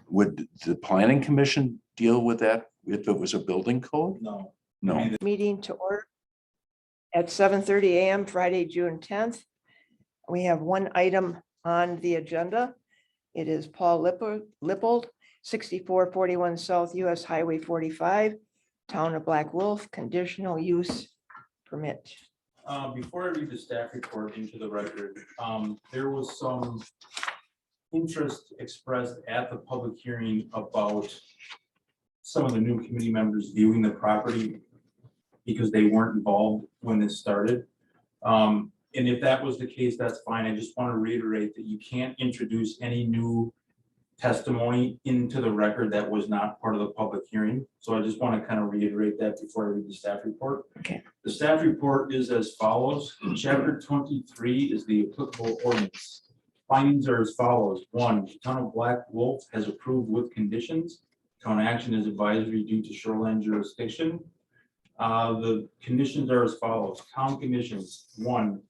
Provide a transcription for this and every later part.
Would the planning commission deal with that if it was a building code? No. No. Meeting to order at 7:30 a.m. Friday, June 10th. We have one item on the agenda. It is Paul Lippold, 6441 South US Highway 45, Town of Black Wolf, conditional use permit. Before I read the staff report into the record, there was some interest expressed at the public hearing about some of the new committee members viewing the property because they weren't involved when this started. And if that was the case, that's fine. I just want to reiterate that you can't introduce any new testimony into the record that was not part of the public hearing. So I just want to kind of reiterate that before I read the staff report. Okay. The staff report is as follows. Chapter 23 is the applicable ordinance. Findings are as follows. 1, the town of Black Wolf has approved with conditions. Town action is advisory due to shoreline jurisdiction. The conditions are as follows. Town conditions. 1,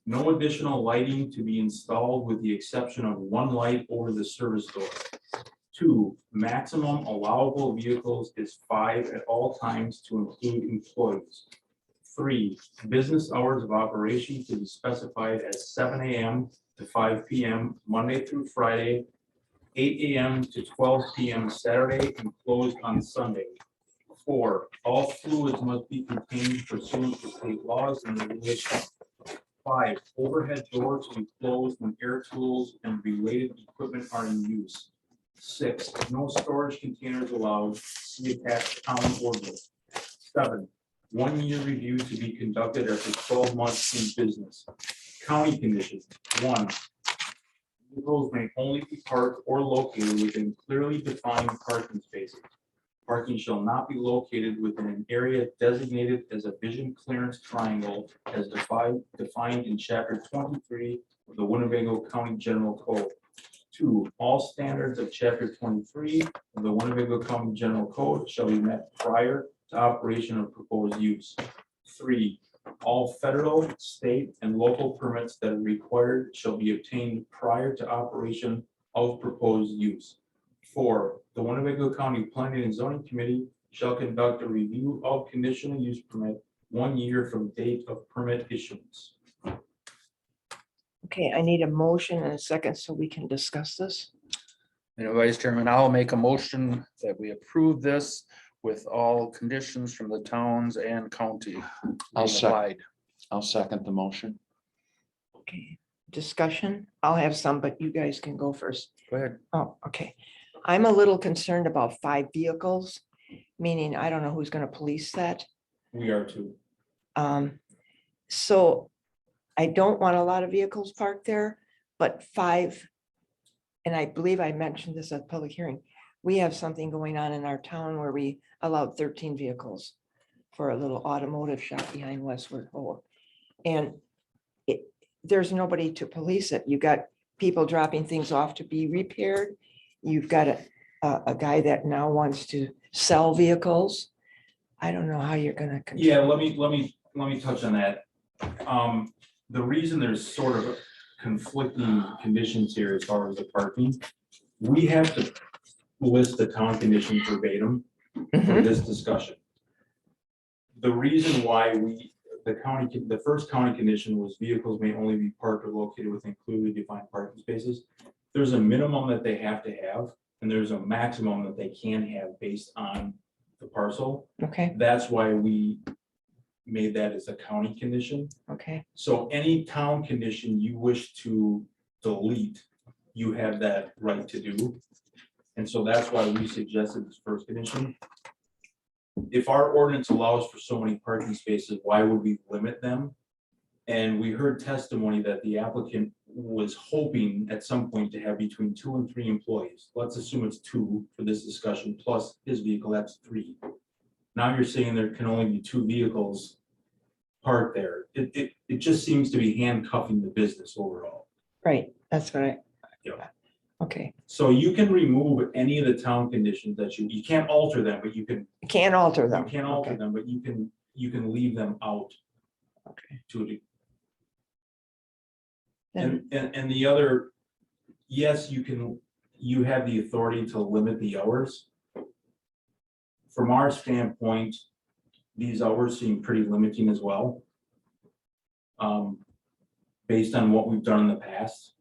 no additional lighting to be installed with the exception of one light over the service door. 2, maximum allowable vehicles is 5 at all times to include employees. 3, business hours of operation to be specified as 7 a.m. to 5 p.m. Monday through Friday, 8 a.m. to 12 p.m. Saturday, and closed on Sunday. 4, all fluids must be contained pursuant to state laws and regulations. 5, overhead doors to be closed when air tools and related equipment are in use. 6, no storage containers allowed. See attached town ordinance. 7, 1-year review to be conducted after 12 months in business. County conditions. 1, vehicles may only be parked or located within clearly defined parking spaces. Parking shall not be located within an area designated as a vision clearance triangle as defined in chapter 23 of the Winnebago County General Code. 2, all standards of chapter 23 of the Winnebago County General Code shall be met prior to operation of proposed use. 3, all federal, state, and local permits that are required shall be obtained prior to operation of proposed use. 4, the Winnebago County Planning and Zoning Committee shall conduct a review of conditional use permit 1 year from date of permit issuance. Okay, I need a motion and a second so we can discuss this. Vice Chairman, I'll make a motion that we approve this with all conditions from the towns and county. I'll being applied. I'll second the motion. Okay, discussion. I'll have some, but you guys can go first. Go ahead. Oh, okay. I'm a little concerned about 5 vehicles, meaning I don't know who's going to police that. We are too. So I don't want a lot of vehicles parked there, but 5, and I believe I mentioned this at public hearing, we have something going on in our town where we allowed 13 vehicles for a little automotive shop behind Westward Hole. And there's nobody to police it. You got people dropping things off to be repaired. You've got a guy that now wants to sell vehicles. I don't know how you're gonna control. Yeah, let me touch on that. The reason there's sort of conflicting conditions here as far as the parking, we have to list the town conditions verbatim for Mhm. this discussion. The reason why the first county condition was vehicles may only be parked or located within clearly defined parking spaces. There's a minimum that they have to have, and there's a maximum that they can have based on the parcel. Okay, That's why we made that as a county condition. okay, So any town condition you wish to delete, you have that right to do. And so that's why we suggested this first condition. If our ordinance allows for so many parking spaces, why would we limit them? And we heard testimony that the applicant was hoping at some point to have between 2 and 3 employees. Let's assume it's 2 for this discussion, plus his vehicle, that's 3. Now you're saying there can only be 2 vehicles parked there. It just seems to be handcuffing the business overall. right, that's what I, Yeah. okay, So you can remove any of the town conditions that you can't alter them, but you can, can't alter you them. can't alter Okay, them, but you can leave them out okay. to a degree. Then- And the other, yes, you can you have the authority to limit the hours. From our standpoint, these hours seem pretty limiting as well. Based on what we've done in the past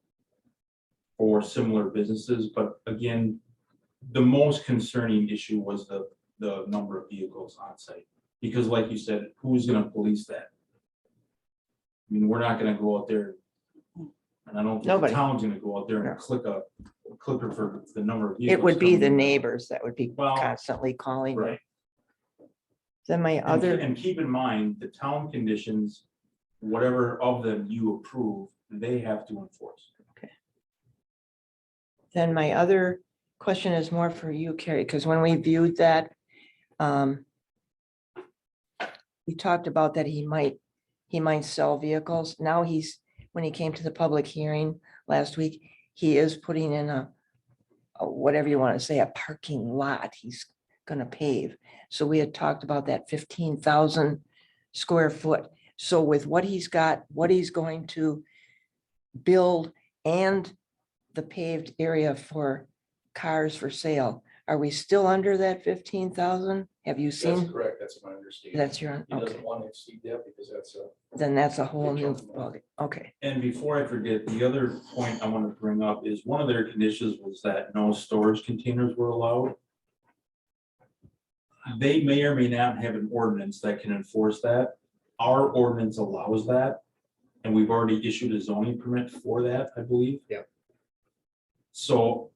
for similar businesses, but again, the most concerning issue was the number of vehicles on site. Because like you said, who's gonna police that? I mean, we're not gonna go out there, and I don't think the Nobody. town's gonna go out there No. and click a clicker for the number of vehicles. It would be coming the in. neighbors that would be Well, constantly calling. Right. Then my And other, and keep in mind, the town conditions, whatever of them you approve, they have to enforce. then my other question is more for you, Carrie, because when we viewed that, we talked about that he might sell vehicles. Now when he came to the public hearing last week, he is putting in a whatever you want to say, a parking lot he's gonna pave. So we had talked about that 15,000 square foot. So with what he's got, what he's going to build and the paved area for cars for sale, are we still under that 15,000? Have you That's seen? correct, that's my understanding. That's your, He okay, doesn't want to exceed that because that's a. then that's a whole Big new, chunk of money. okay, And before I forget, the other point I want to bring up is one of their conditions was that no storage containers were allowed. They may or may not have an ordinance that can enforce that. Our ordinance allows that. And we've already issued a zoning permit for that, I believe. Yeah. So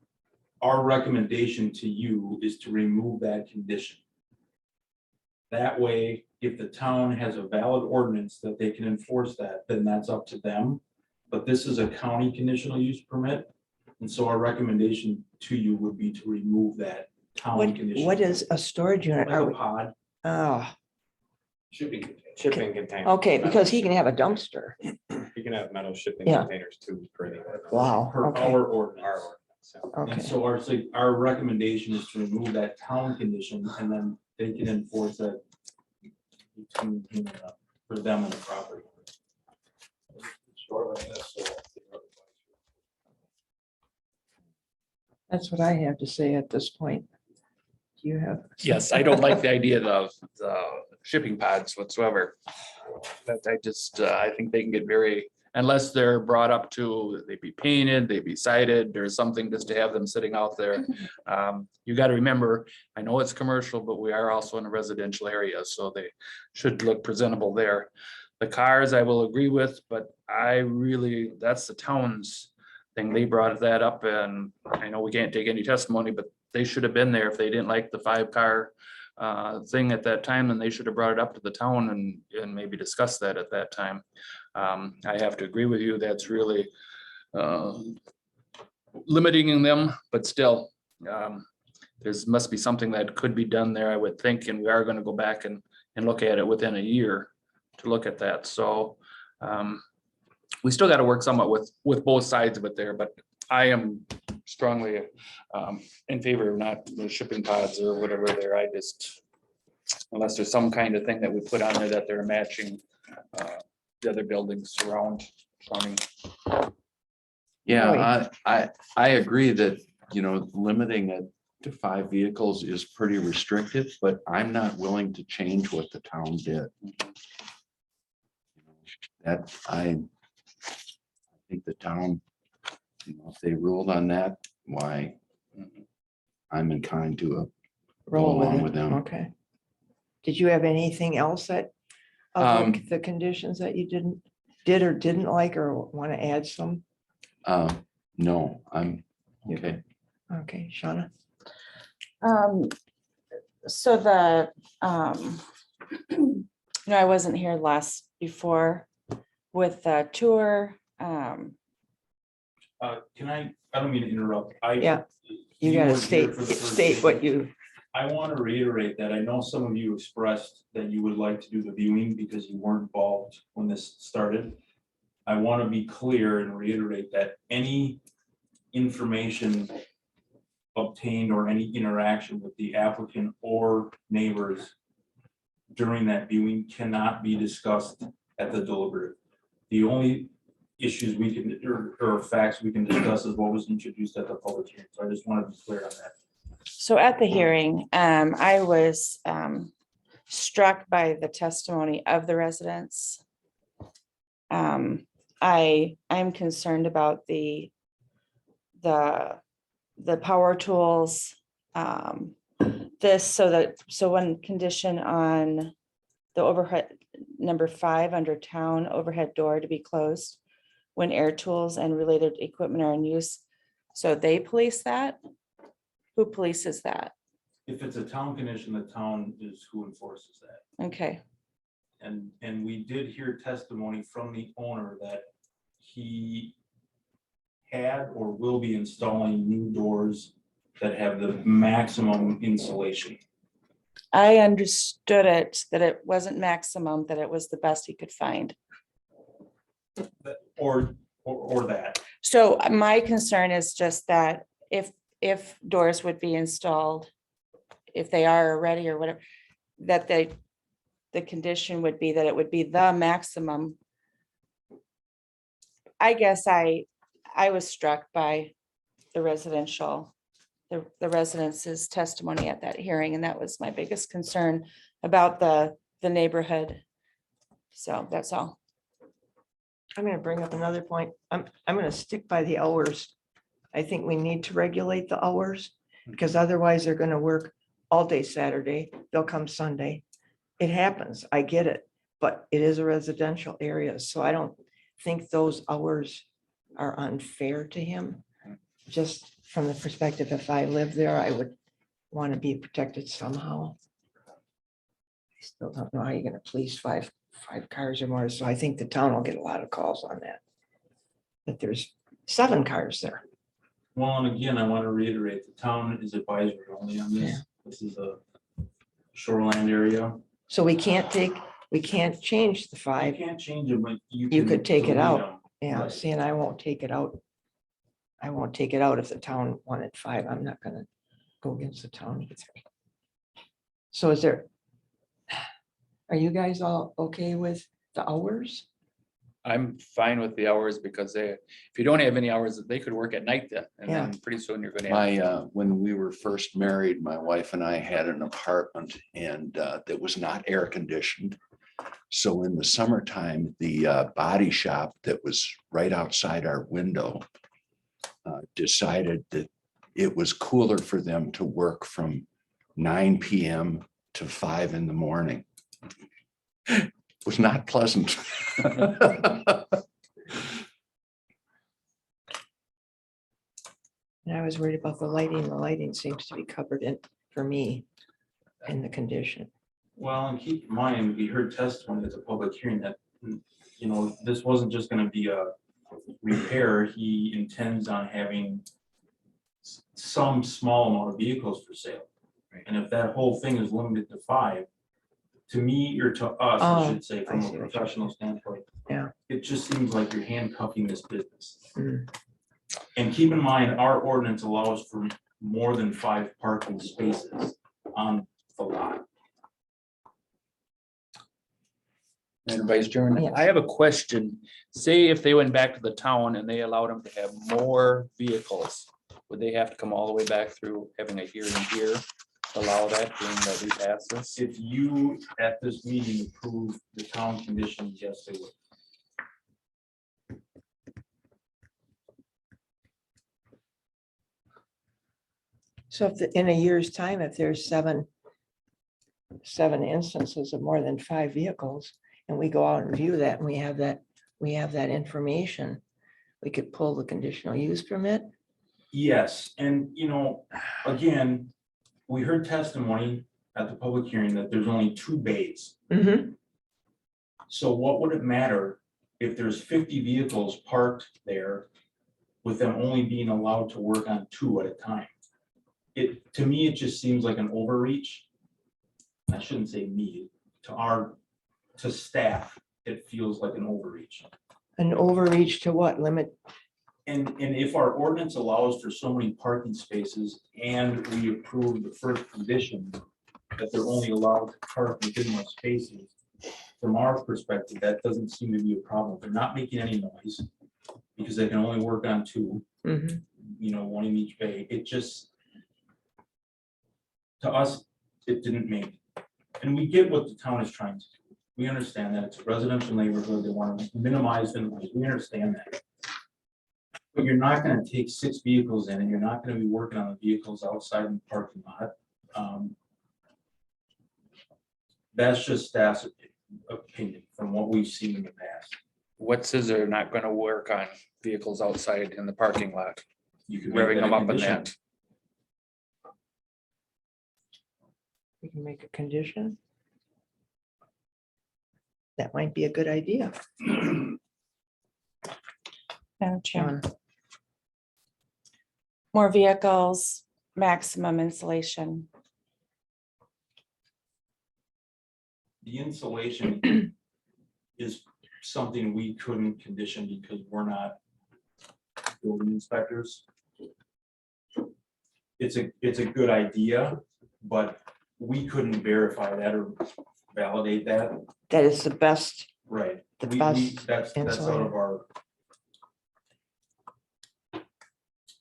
our recommendation to you is to remove that condition. That way, if the town has a valid ordinance that they can enforce that, then that's up to them. But this is a county conditional use permit. And so our recommendation to you would be to remove that town what, condition. what is a storage unit? Like Are a we, pod. oh, Shipping container. Shipping containers. okay, metal because he can shipping- have a dumpster. You can have metal shipping Yeah. containers too. Per the ordinance. Wow, Per okay, our ordinance. Our ordinance, so. And okay, so our recommendation is to remove that town condition and then they can enforce that between, for them and the property. Shortly, that's, that's what I have to say at this point. Do you have? Yes, I don't like the idea of the shipping pods whatsoever. But I think they can get very, unless they're brought up to, they be painted, they be sided, there's something just to have them sitting out there. You got to remember, I know it's commercial, but we are also in a residential area, so they should look presentable there. The cars I will agree with, but that's the town's thing. They brought that up and I know we can't take any testimony, but they should have been there if they didn't like the 5-car thing at that time, and they should have brought it up to the town and maybe discuss that at that time. I have to agree with you, that's really limiting them, but still, there's must be something that could be done there, I would think, and we are gonna go back and look at it within a year to look at that, so we still gotta work somewhat with both sides of it there, but I am strongly in favor of not the shipping pods or whatever there. I just, unless there's some kind of thing that we put on there that they're matching the other buildings surrounding. Yeah, I agree that, limiting it to 5 vehicles is pretty restrictive, but I'm not willing to change what the town did. That I think the town, if they ruled on that, why, I'm inclined to Roll along with with it, them. okay. Did you have anything else that, of the conditions that you did or didn't like, or want to add some? No, I'm okay. Okay, Shauna? So I wasn't here before with the tour. Can I don't mean to interrupt. Yeah, You weren't gotta here for the first state what meeting. you, I want to reiterate that I know some of you expressed that you would like to do the viewing because you weren't involved when this started. I want to be clear and reiterate that any information obtained or any interaction with the applicant or neighbors during that viewing cannot be discussed at the deliberative. The only issues we can, or facts we can discuss as what was introduced at the public hearing. So I just want to be clear on that. So at the hearing, I was struck by the testimony of the residents. I'm concerned about the power tools. So one condition on the overhead, number 5 under town overhead door to be closed when air tools and related equipment are in use. So they police that? Who polices that? If it's a town condition, the town is who enforces that. Okay, And we did hear testimony from the owner that he had or will be installing new doors that have the maximum insulation. I understood it, that it wasn't maximum, that it was the best he could find. Or that. So my concern is just that if doors would be installed, if they are already or whatever, that the condition would be that it would be the maximum. I guess I was struck by the residents' testimony at that hearing, and that was my biggest concern about the neighborhood. So that's all. I'm gonna bring up another point. I'm gonna stick by the hours. I think we need to regulate the hours because otherwise they're gonna work all day Saturday. They'll come Sunday. It happens. I get it, but it is a residential area, so I don't think those hours are unfair to him. Just from the perspective, if I live there, I would want to be protected somehow. I still don't know how you're gonna police five cars or more, so I think the town will get a lot of calls on that. But there's 7 cars there. Well, and again, I want to reiterate, the town is advisory only on Yeah. this. This is a shoreland area. So we can't change the I 5. can't change it, but you. You can could take it delete out. them. Yeah, Right. see, and I won't take it out. I won't take it out if the town wanted 5. I'm not gonna go against the town either. So are you guys all okay with the hours? I'm fine with the hours because if you don't have any hours, they could work at night then. And then pretty soon you're gonna have. When we were first married, my wife and I had an apartment and that was not air conditioned. So in the summertime, the body shop that was right outside our window decided that it was cooler for them to work from 9 PM to 5 in the morning. It was not pleasant. And I was worried about the lighting. The lighting seems to be covered in, for me, in the condition. Well, and keep in mind, we heard testimony at the public hearing that, this wasn't just gonna be a repair. He intends on having some small amount of vehicles for sale. And if that whole thing is limited to 5, to me, or to us, I Oh, should say, I from see a what you're professional standpoint. Yeah. It just seems like you're handcuffing this business. Mm. And keep in mind, our ordinance allows for more than 5 parking spaces on the lot. And Vice Chairman, Yes. I have a question. Say if they went back to the town and they allowed them to have more vehicles, would they have to come all the way back through having a hearing here to allow that, being that we passed this? If you, at this meeting, approve the town conditions, yes, they would. So if in a year's time, if there's 7 instances of more than 5 vehicles, and we go out and view that, and we have that information, we could pull the conditional use permit. Yes, and again, we heard testimony at the public hearing that there's only 2 bays. Mhm. So what would it matter if there's 50 vehicles parked there with them only being allowed to work on 2 at a time? To me, it just seems like an overreach. I shouldn't say me, to staff, it feels like an overreach. An overreach to what limit? And if our ordinance allows for so many parking spaces and we approve the first condition that they're only allowed to park within those spaces, from our perspective, that doesn't seem to be a problem. They're not making any noise. because they can only work on two, Mhm. one in each bay. It just, to us, it didn't make, and we get what the town is trying to do. We understand that it's a residential neighborhood. They want to minimize the noise. We understand that. But you're not gonna take 6 vehicles in and you're not gonna be working on the vehicles outside in the parking lot. That's just staff's opinion from what we've seen in the past. What says they're not gonna work on vehicles outside in the parking lot, You can make revving that a them up in condition. that? We can make a condition. That might be a good idea. Madam Chair. Sean. More vehicles, maximum insulation. The insulation is something we couldn't condition because we're not building inspectors. It's a good idea, but we couldn't verify that or validate that. That is the best. Right. The We- best That's out insulator. of our.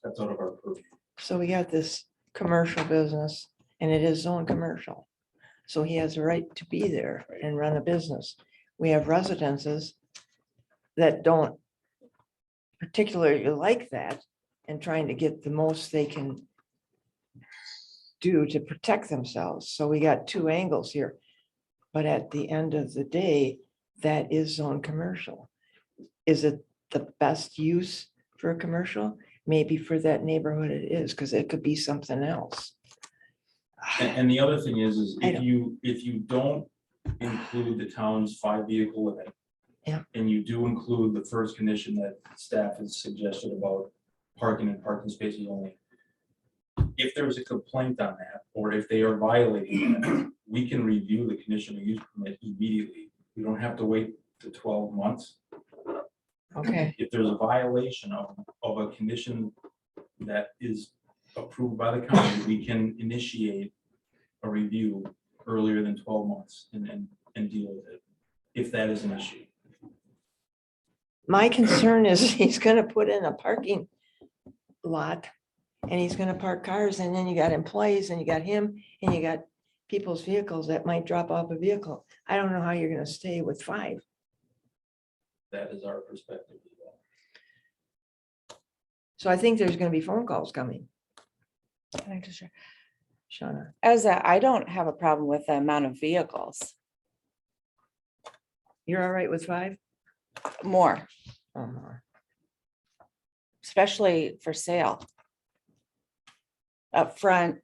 That's out of our purview. So we got this commercial business and it is zone commercial. So he has a right to be there and run a business. We have residences that don't particularly like that and trying to get the most they can do to protect themselves. So we got two angles here. But at the end of the day, that is zone commercial. Is it the best use for a commercial? Maybe for that neighborhood it is, because it could be something else. And the other thing is I if you don't include the town's 5 vehicle limit. Yeah. And you do include the first condition that staff has suggested about parking and parking spaces only. If there's a complaint on that, or if they are violating that, we can review the conditional use permit immediately. We don't have to wait to 12 months. Okay, If there's a violation of a condition that is approved by the county, we can initiate a review earlier than 12 months and deal with it, if that is an issue. my concern is he's gonna put in a parking lot and he's gonna park cars and then you got employees and you got him and you got people's vehicles that might drop off a vehicle. I don't know how you're gonna stay with 5. That is our perspective as well. So I think there's gonna be phone calls coming, Can I just share? Shauna. I don't have a problem with the amount of vehicles, You're all right with 5? more, Oh, more. especially for sale. Up front,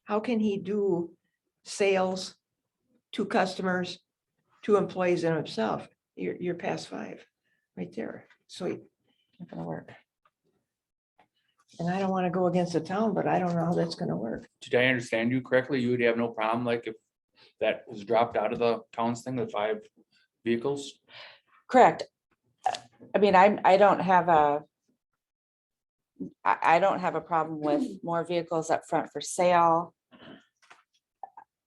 How can he do sales to customers, to employees and himself? You're past 5 right there. So, not gonna work. and I don't want to go against the town, but I don't know how that's gonna work. Did I understand you correctly? You would have no problem, like if that was dropped out of the town's thing, the 5 vehicles? Correct. I mean, I don't have a problem with more vehicles up front for sale.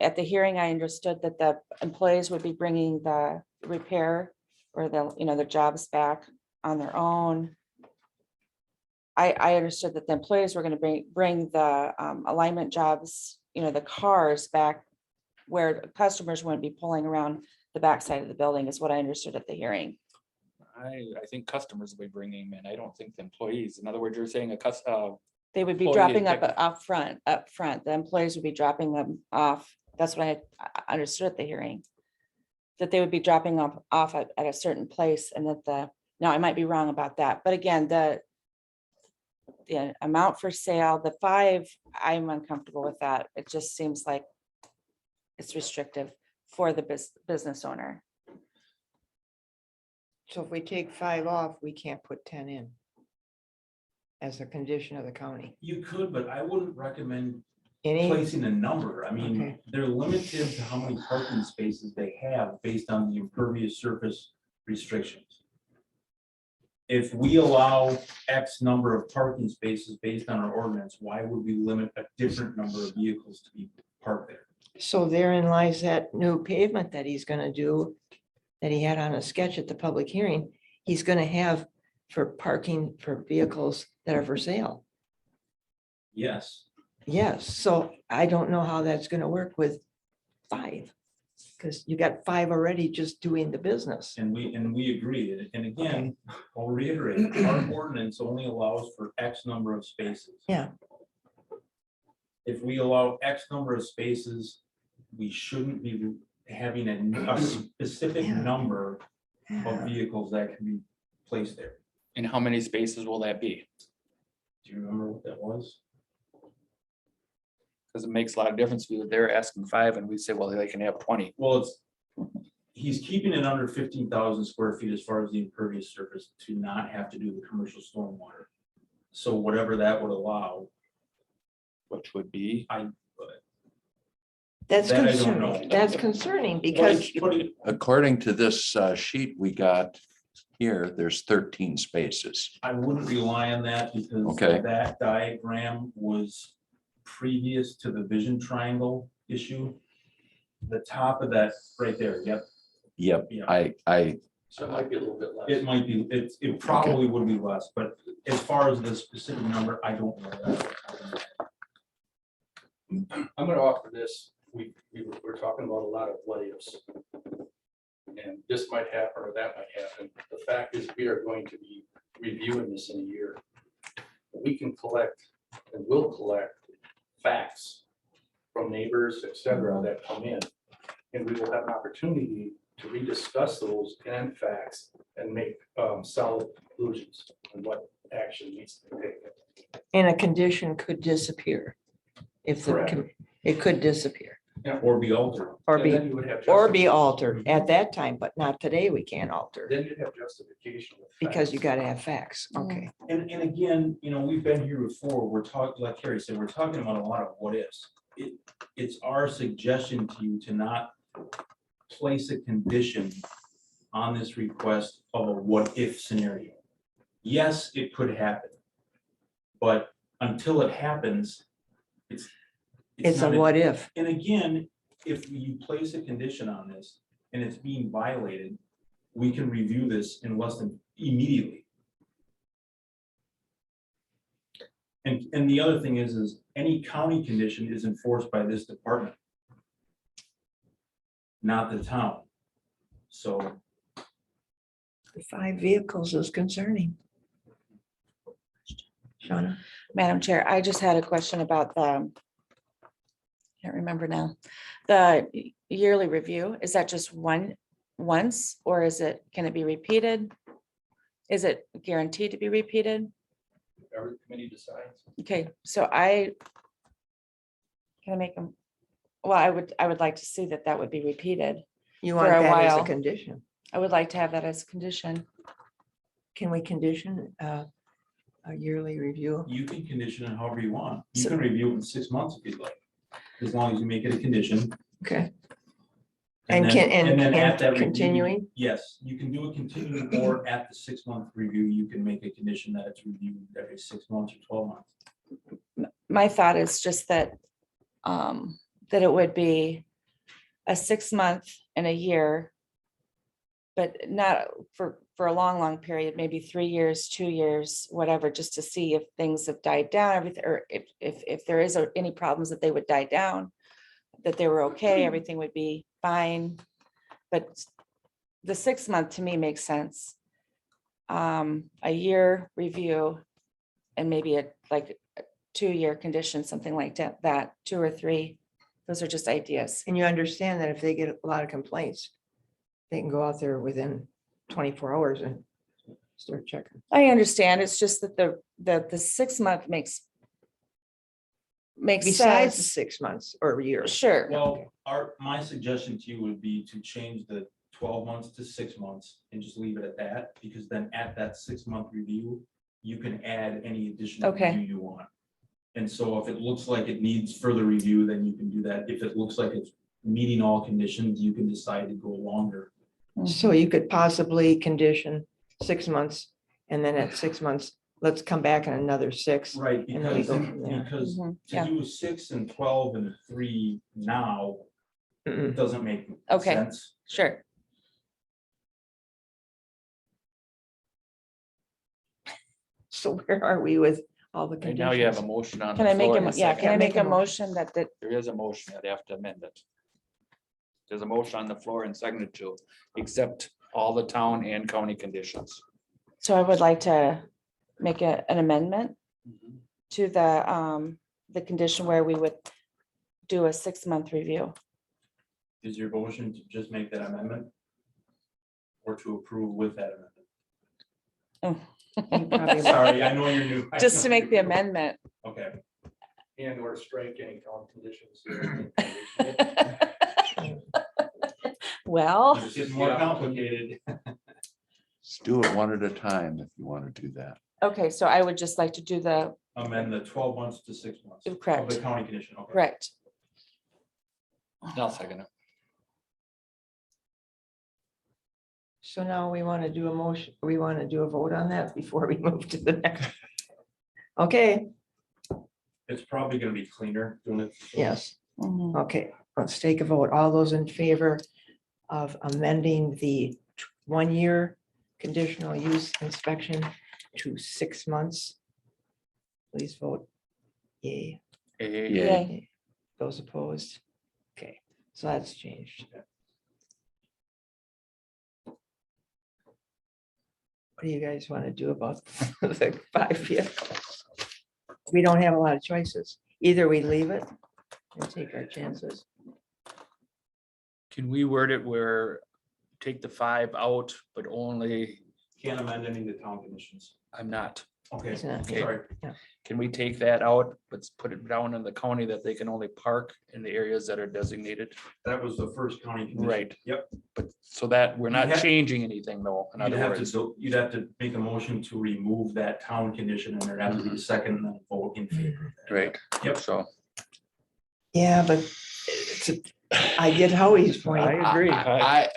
At the hearing, I understood that the employees would be bringing the repair or their jobs back on their own. I understood that the employees were going to bring the alignment jobs, the cars back where customers wouldn't be pulling around the backside of the building is what I understood at the hearing. I think customers will be bringing them in. I don't think the employees. In other words, you're saying They would be Employee dropping up pick- up front. The employees would be dropping them off. That's what I understood at the hearing. That they would be dropping off at a certain place and that now I might be wrong about that, but again, the amount for sale, the 5, I'm uncomfortable with that. It just seems like it's restrictive for the business owner. So if we take 5 off, we can't put 10 in as a condition of the county. You could, but I wouldn't recommend Any, placing a number. I mean, Okay. they're limited to how many parking spaces they have based on the impervious surface restrictions. If we allow X number of parking spaces based on our ordinance, why would we limit a different number of vehicles to be parked there? so therein lies that new pavement that he's gonna do, that he had on a sketch at the public hearing. he's gonna have for parking for vehicles that are for sale. Yes, Yes, so I don't know how that's gonna work with 5. Because you got 5 already just doing the business. and we agree. And again, I'll reiterate, our ordinance only allows for X number of spaces. Yeah. If we allow X number of spaces, we shouldn't be having a specific Yeah. number of vehicles that can be placed there. And how many spaces will that be? Do you remember what that was? Because it makes a lot of difference. They're asking 5 and we say, well, they can have 20. Well, he's keeping it under 15,000 square feet as far as the impervious surface to not have to do the commercial stormwater. So whatever that would allow, Which would be, That's That I don't know. concerning. That's concerning because According to this sheet we got here, there's 13 spaces. I wouldn't rely on that because Okay. that diagram was previous to the vision triangle issue. The top of that right there, yep, Yep, Yeah. I, So it might be a little bit less. it might be, it probably would be less, but as far as the specific number, I don't know that. I'm gonna offer this. We're talking about a lot of what ifs. And this might happen or that might happen. The fact is, we are going to be reviewing this in a year. We can collect and will collect facts from neighbors, et cetera, that come in. And we will have an opportunity to rediscuss those and facts and make solid conclusions on what action needs to be taken. and a condition could disappear. If the, Correct. it could disappear Or be altered. or And be, then you would have or be justification. altered at that time, but not today. We can't alter Then you'd have justification. with because you facts. gotta have facts. Okay. And again, we've been here before, we're talking, like Carrie said, we're talking about a lot of what ifs. It's our suggestion to you to not place a condition on this request of a what if scenario. Yes, it could happen. But until it happens, It's a not what if. And again, if you place a condition on this and it's being violated, we can review this in less than immediately. And the other thing is any county condition is enforced by this department, not the town. So The 5 vehicles is concerning. Shauna, Madam Chair, I just had a question about the, can't remember now, the yearly review. Is that just once, or can it be repeated? Is it guaranteed to be repeated? Whatever the committee decides. Okay, so can I make them, well, I would like to see that would be repeated. you For want a that as a while. condition. I would like to have that as a condition. Can we condition a yearly review? you can condition it however you want. You So- can review it in 6 months if you'd like, as long as you make it a condition. Okay. And then- can, then and at that review, continuing? Yes, you can do a continuing, or at the 6-month review, you can make a condition that it's reviewed every 6 months or 12 months. My thought is just that, that it would be a 6-month and a year, but not for a long period, maybe 3 years, 2 years, whatever, just to see if things have died down, everything, or if there is any problems that they would die down, that they were okay, everything would be fine. But the 6-month to me makes sense. A year review and maybe a 2-year condition, something like that, 2 or 3. Those are just ideas. And you understand that if they get a lot of complaints, they can go out there within 24 hours and start checking. I understand. It's just that the 6-month makes Besides the sense. 6 months or a year. Sure. Well, my suggestion to you would be to change the 12 months to 6 months and just leave it at that, because then at that 6-month review, you can add any additional Okay. review you want. And so if it looks like it needs further review, then you can do that. If it looks like it's meeting all conditions, you can decide to go longer. So you could possibly condition 6 months and then at 6 months, let's come back in another 6. Right, And then we because, go from there. because Mhm, to yeah. do 6 and 12 and 3 now Mm-mm. doesn't make Okay. sense. Sure. So where are we with all the Right now you have a conditions? motion on Can the I make floor. a, and a yeah, second. can I Yeah, make make a a motion that, There is a motion, I'd have to amend it. There's a motion on the floor and seconded to accept all the town and county conditions. so I would like to make an amendment to the condition where we would do a 6-month review. Is your motion to just make that amendment? Or to approve with that amendment? You probably won't. Sorry, I know you're new. I Just know to make the you're new. amendment. Okay, And or strike any town conditions. Well, it's getting more complicated. Let's do it one at a time if you want to do that. okay, so I would just like to do the Amend the 12 months to 6 months. Of Correct. the county condition, okay. correct. I'll second it. So now we want to do a motion, we want to do a vote on that before we move to the next. Okay, It's probably gonna be cleaner doing it. yes, Mhm. okay, let's take a vote. All those in favor of amending the 1-year conditional use inspection to 6 months? Please vote yay. Eh, Yeah. Yay. Those opposed? Okay, so that's changed. What do you guys want to do about the 5 vehicles? We don't have a lot of choices. Either we leave it and take our chances. Can we word it where take the 5 out, but only, Can't amend any of the town conditions. I'm not. Okay, It's not- sorry. Can we take that out, but put it down in the county that they can only park in the areas that are designated? That was the first county condition. Right. Yep. But so that we're not You have- changing anything though, in other words. You'd have to make a motion to remove that town condition and there'd have to be a second and then vote in favor. of that. Right. Yep. So Yeah, but I get Howie's point. I agree. I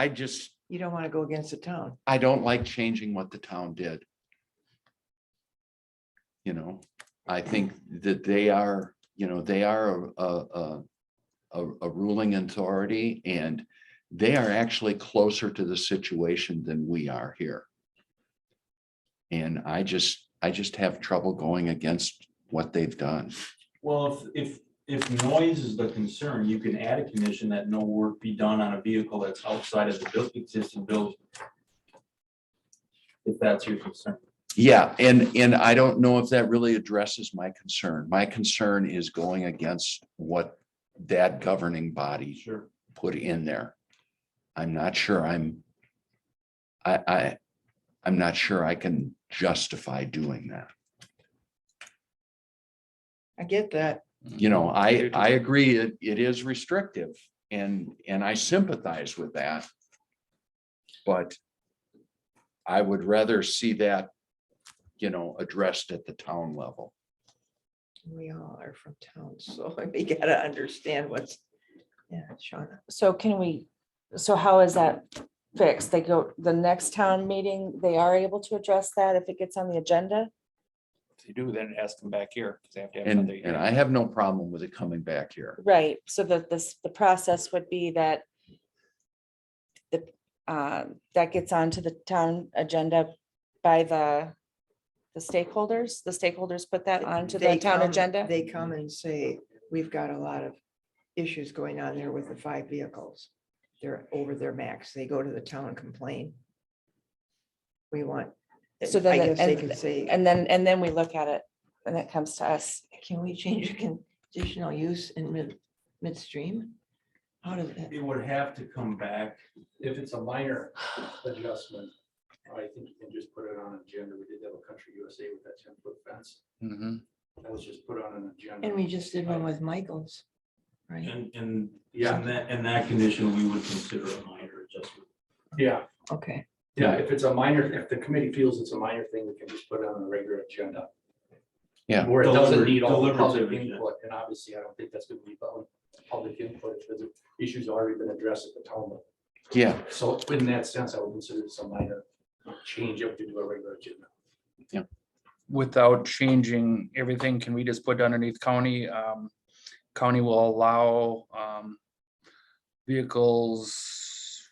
just, You don't want to go against the town. I don't like changing what the town did. You know, I think that they are, they are a ruling authority and they are actually closer to the situation than we are here. And I just have trouble going against what they've done. Well, if noise is the concern, you can add a condition that no work be done on a vehicle that's outside of the existing building. If that's your concern. Yeah, and I don't know if that really addresses my concern. My concern is going against what that governing body Sure. put in there. I'm not sure I'm not sure I can justify doing that. I get that. I agree, it is restrictive and I sympathize with that. But I would rather see that, addressed at the town level. We all are from town, so we gotta understand what's, yeah, Shauna. So how is that fixed? They go, the next town meeting, they are able to address that if it gets on the agenda? if they do, then it has to come back here. 'Cause they have to have And something. I have no problem with it coming back here. Right, so the process would be that that gets onto the town agenda by the stakeholders put that onto the They town come- agenda? They come and say, we've got a lot of issues going on there with the 5 vehicles. They're over their max. They go to the town and complain. We want, So I then, guess they could say, and then we look at it and it comes to us. can we change the conditional use in midstream? How does that? It would have to come back. If it's a minor adjustment, I think you can just put it on an agenda. We did that with Country USA with that 10-foot fence. Mhm. That was just put on an agenda. And we just did one with Michael's, right? And yeah, in that condition, we would consider a minor adjustment. Yeah, Okay, yeah, if it's a minor, if the committee feels it's a minor thing, we can just put it on a regular agenda. Yeah. Where it doesn't Deliberate- need all the public deliberative, yeah. input, and obviously I don't think that's gonna be public input, because the issue's already been addressed at the town level. Yeah, So in that sense, I would consider this a minor change up to do a regular agenda. Without changing everything, can we just put underneath county? County will allow vehicles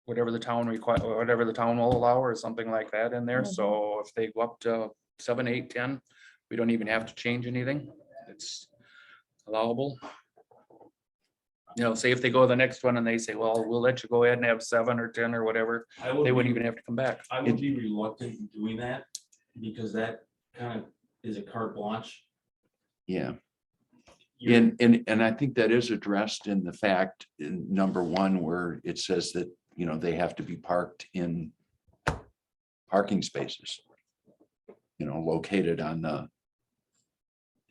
whatever the town require, whatever the town will allow or something like that in there. Mhm. So if they go up to 7, 8, 10, we don't even have to change anything. It's allowable. You know, say if they go to the next one and they say, well, we'll let you go ahead and have 7 or 10 or whatever, I would they wouldn't be- even have to come back. I would be reluctant in doing that because that kind of is a carte blanche. Yeah. You're- And I think that is addressed in the fact in number 1, where it says that, you know, they have to be parked in parking spaces. You know, located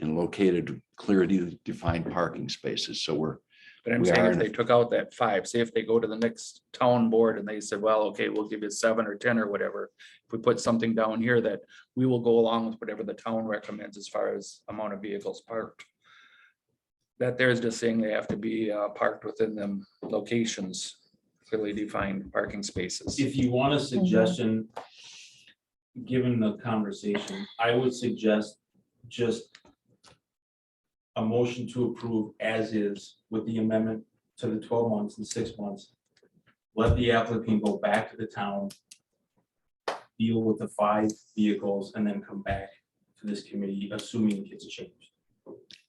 located clearly defined parking spaces. So But I'm We saying are if in a- they took out that 5, say if they go to the next town board and they said, well, okay, we'll give you 7 or 10 or whatever. If we put something down here that we will go along with whatever the town recommends as far as amount of vehicles parked. That there's just saying they have to be parked within them locations, clearly defined parking spaces. If you want a suggestion, given the conversation, I would suggest just a motion to approve as is with the amendment to the 12 months and 6 months. Let the applicant go back to the town, deal with the 5 vehicles, and then come back to this committee, assuming it gets changed.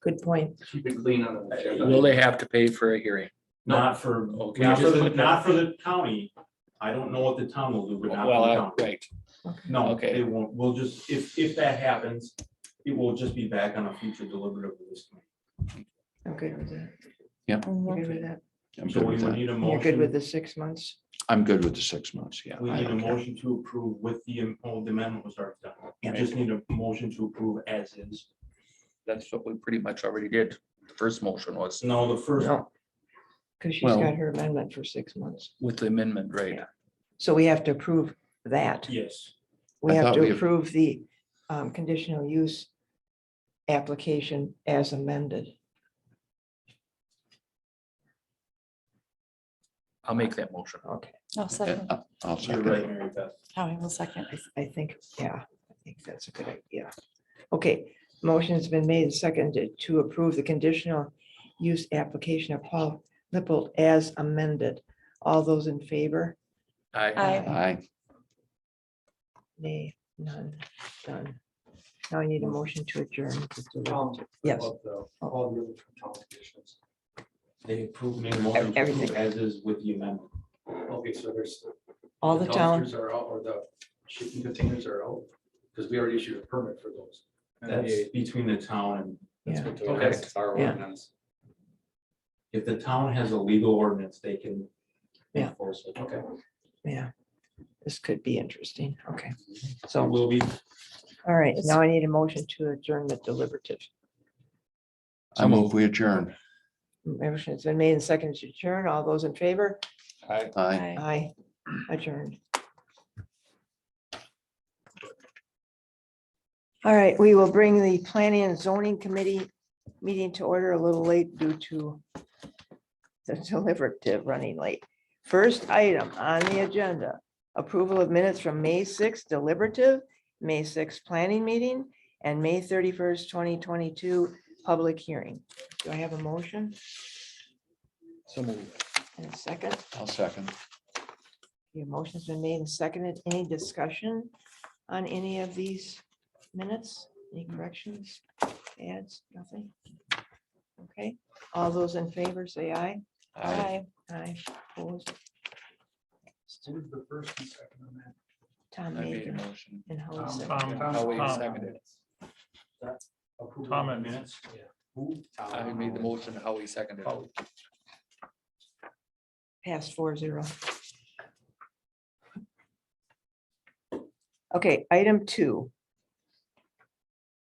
Good point. Keep it clean on the. Will they have to pay for a hearing? Not for, Okay. not for the county. I don't know what the town will do, but not for the Well, county. right, No, Okay. they won't. We'll just, if that happens, it will just be back on a future deliberative of this committee. I'm good with that. Mhm. You good with that? I'm So good we with would that. need a You're good with motion, the 6 months? I'm good with the 6 months. Yeah. we I need a don't care. motion to approve with the, the amendment was already done. You Yeah. just need a motion to approve as is. that's what we pretty much already did. The first motion was No, the first, No. Because she's Well- got her amendment for 6 months. with the amendment, right? Yeah. So we have to approve that. yes, We I have thought to we- approve the conditional use application as amended. I'll make that motion. Okay, I'll second. I'll you're second right, it. Mary Beth. Howie will second. I think, yeah, I think that's a good idea. Okay, motion has been made and seconded to approve the conditional use application of Paul Lippold as amended. All those in favor? Aye. Aye. Nay, none, done. Now I need a motion to adjourn. Yes. All the other town conditions. They approved, made a motion to Everything. approve as is with the amendment. Okay, so there's. All the town, dumpsters Are out, or the shipping containers are out, because we already issued a permit for those. That's between the town and, yeah, Okay. That's our Yeah. ordinance. if the town has a legal ordinance, they can Yeah. enforce it. Okay. yeah. This could be interesting. Okay, So so, we'll be, all right, now I need a motion to adjourn the deliberative. I move we adjourn. Motion has been made and seconded to adjourn. All those in favor? Aye. Aye, adjourned. All right, we will bring the planning and zoning committee meeting to order a little late due to the deliberative running late. First item on the agenda, approval of minutes from May 6th deliberative, May 6th planning meeting, and May 31st, 2022 public hearing. Do I have a motion So moved. and a second? I'll second. Your motion's been made and seconded. Any discussion on any of these minutes? Any corrections, adds, nothing? Okay, all those in favor say aye. Aye. Aye, opposed. Who's the first and second on that? Tom I made made a the motion. and Howie Tom, seconded. Howie seconded. approve Tom the and minutes. Who? I made the motion, Howie seconded. Passed 4-0. Okay, item 2.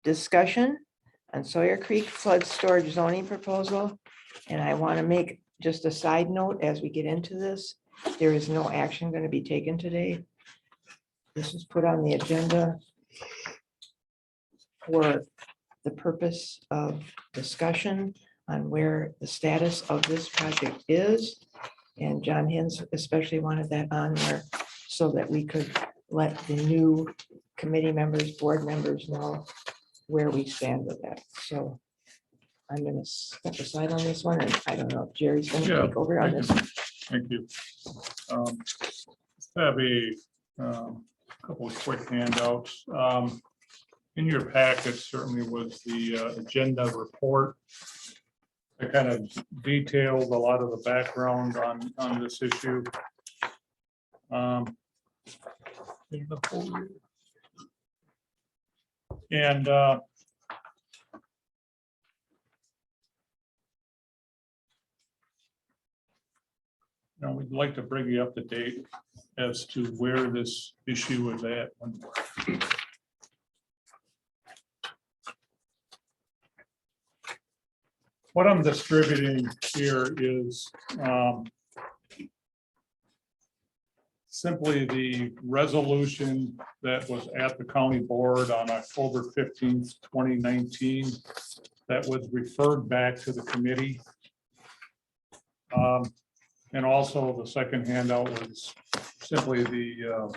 Discussion on Sawyer Creek flood storage zoning proposal. And I want to make just a side note as we get into this. There is no action going to be taken today. This was put on the agenda for the purpose of discussion on where the status of this project is. And John Hins especially wanted that on there so that we could let the new committee members, board members know where we stand with that. So I'm going to step aside on this one, and I don't know if Jerry's going to Yeah, take over on this. Thank you. Have a couple of quick handouts. In your packet certainly was the agenda report. I kind of detailed a lot of the background on this issue. In the folder. And we'd like to bring you up to date as to where this issue is at. What I'm distributing here is simply the resolution that was at the county board on October 15th, 2019, that was referred back to the committee. And also the second handout was simply the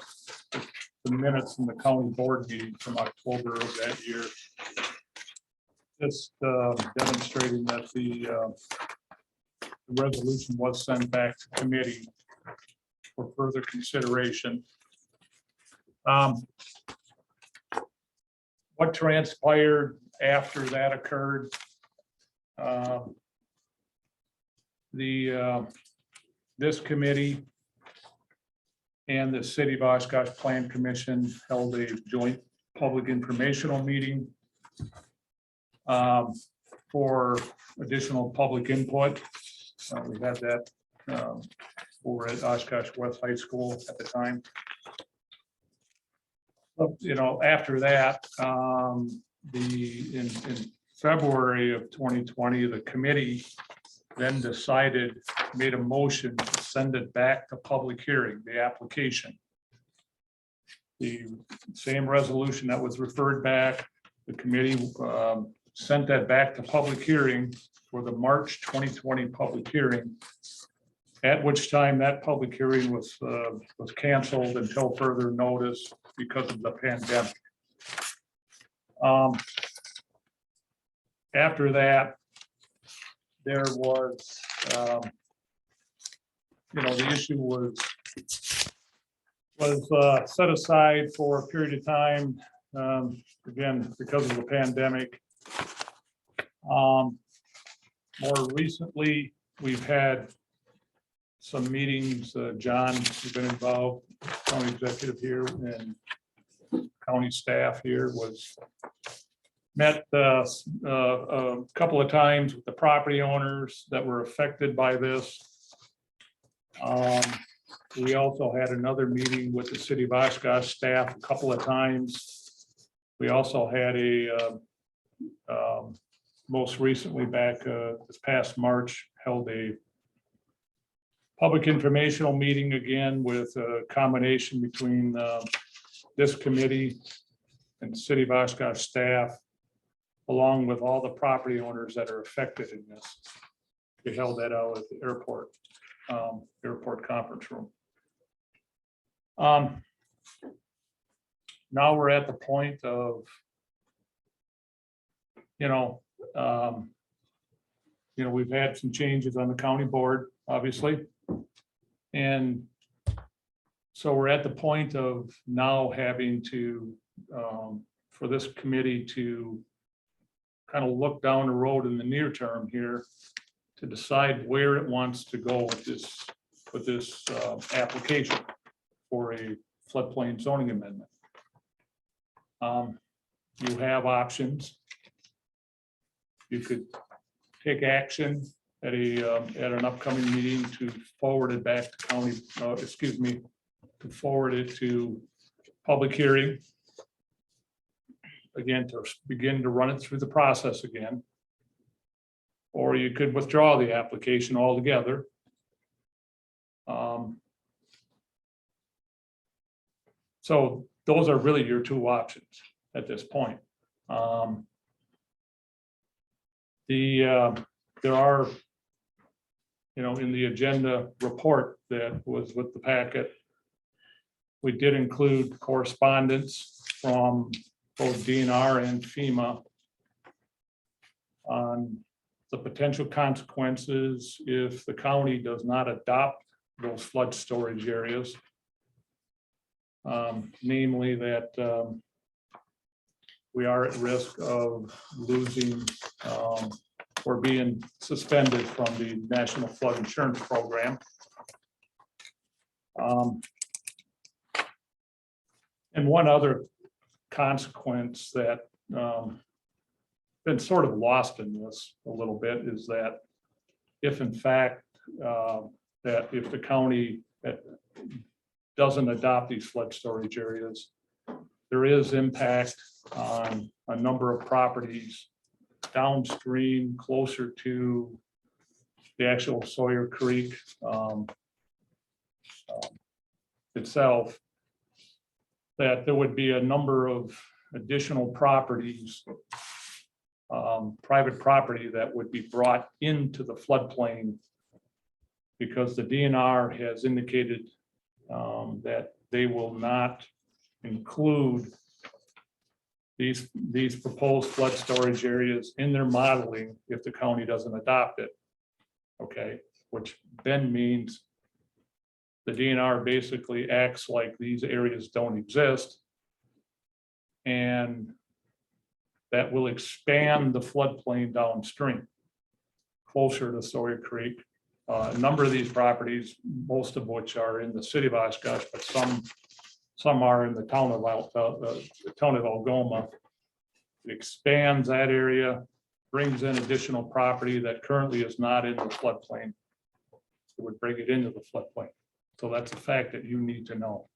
minutes from the county board meeting from October of that year. Just demonstrating that the resolution was sent back to committee for further consideration. What transpired after that occurred? This committee and the City of Oshkosh Plan Commission held a joint public informational meeting for additional public input. We had that over at Oshkosh West High School at the time. But, after that, in February of 2020, the committee then made a motion to send it back to public hearing, the application. The same resolution that was referred back, the committee sent that back to public hearing for the March 2020 public hearing, at which time that public hearing was canceled until further notice because of the pandemic. After that, there was, the issue was set aside for a period of time, again, because of the pandemic. More recently, we've had some meetings. John has been involved, county executive here, and county staff here met a couple of times with the property owners that were affected by this. We also had another meeting with the City of Oshkosh staff a couple of times. We also had most recently back this past March, held a public informational meeting again with a combination between this committee and the City of Oshkosh staff, along with all the property owners that are affected in this. We held that out at the airport conference room. Now we're at the point of, we've had some changes on the county board, obviously. And so we're at the point of now having to, for this committee to kind of look down the road in the near term here to decide where it wants to go with this application for a floodplain zoning amendment. You have options. You could take action at an upcoming meeting to forward it back to county, to forward it to public hearing. Again, to begin to run it through the process again. Or you could withdraw the application altogether. So those are really your two options at this point. There are, in the agenda report that was with the packet, we did include correspondence from both DNR and FEMA on the potential consequences if the county does not adopt those flood storage areas. Namely that we are at risk of losing or being suspended from the National Flood Insurance Program. And one other consequence that been sort of lost in this a little bit is that if in fact that if the county doesn't adopt these flood storage areas, there is impact on a number of properties downstream closer to the actual Sawyer Creek itself, that there would be a number of additional properties, private property that would be brought into the floodplain because the DNR has indicated that they will not include these proposed flood storage areas in their modeling if the county doesn't adopt it. Okay, which then means the DNR basically acts like these areas don't exist. And that will expand the floodplain downstream, closer to Sawyer Creek. A number of these properties, most of which are in the city of Oshkosh, but some are in the town of Algoma. It expands that area, brings in additional property that currently is not in the floodplain. It would bring it into the floodplain. So that's a fact that you need to know.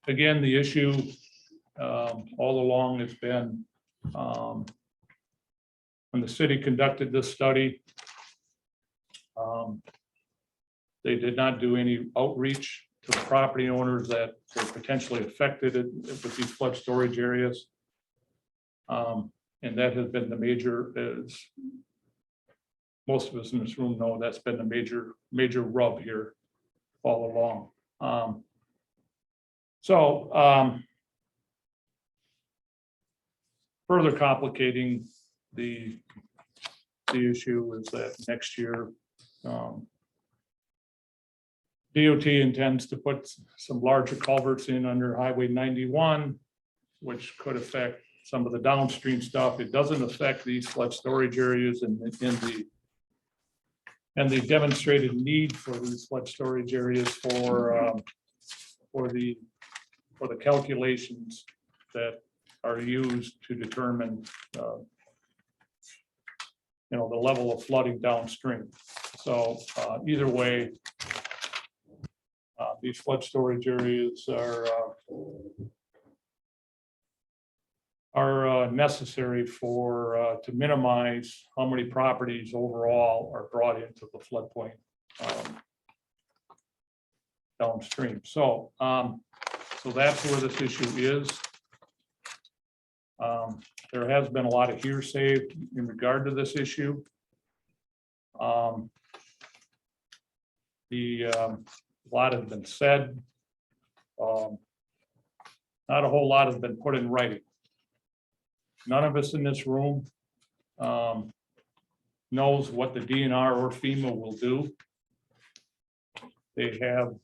Again, the issue all along has been when the city conducted this study, they did not do any outreach to the property owners that were potentially affected with these flood storage areas. And that has been the major, as most of us in this room know, that's been the major rub here all along. Further complicating the issue is that next year DOT intends to put some larger culverts in under Highway 91, which could affect some of the downstream stuff. It doesn't affect these flood storage areas and the demonstrated need for these flood storage areas for the calculations that are used to determine the level of flooding downstream. So either way, these flood storage areas are necessary to minimize how many properties overall are brought into the floodplain downstream. So that's where this issue is. There has been a lot of hearsay in regard to this issue. A lot has been said. Not a whole lot has been put in writing. None of us in this room knows what the DNR or FEMA will do. They have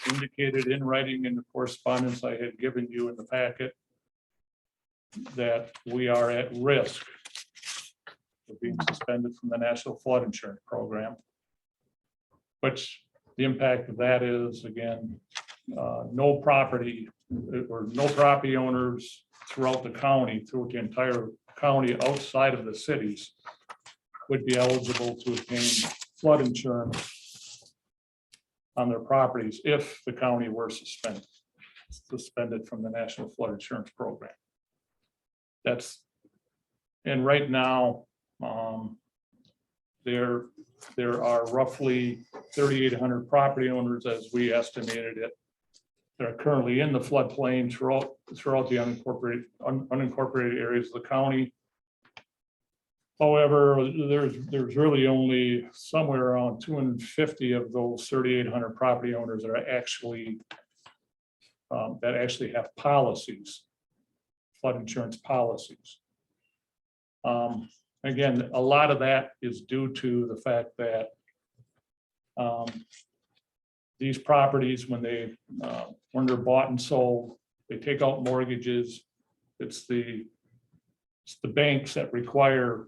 indicated in writing in the correspondence I had given you in the packet that we are at risk of being suspended from the National Flood Insurance Program, which the impact of that is, again, no property owners throughout the entire county outside of the cities would be eligible to obtain flood insurance on their properties if the county were suspended from the National Flood Insurance Program. And right now, there are roughly 3,800 property owners, as we estimated it, that are currently in the floodplain throughout the unincorporated areas of the county. However, there's really only somewhere around 250 of those 3,800 property owners that are actually have policies, flood insurance policies. again, a lot of that is due to the fact that these properties, when they're bought and sold, they take out mortgages. It's the banks that require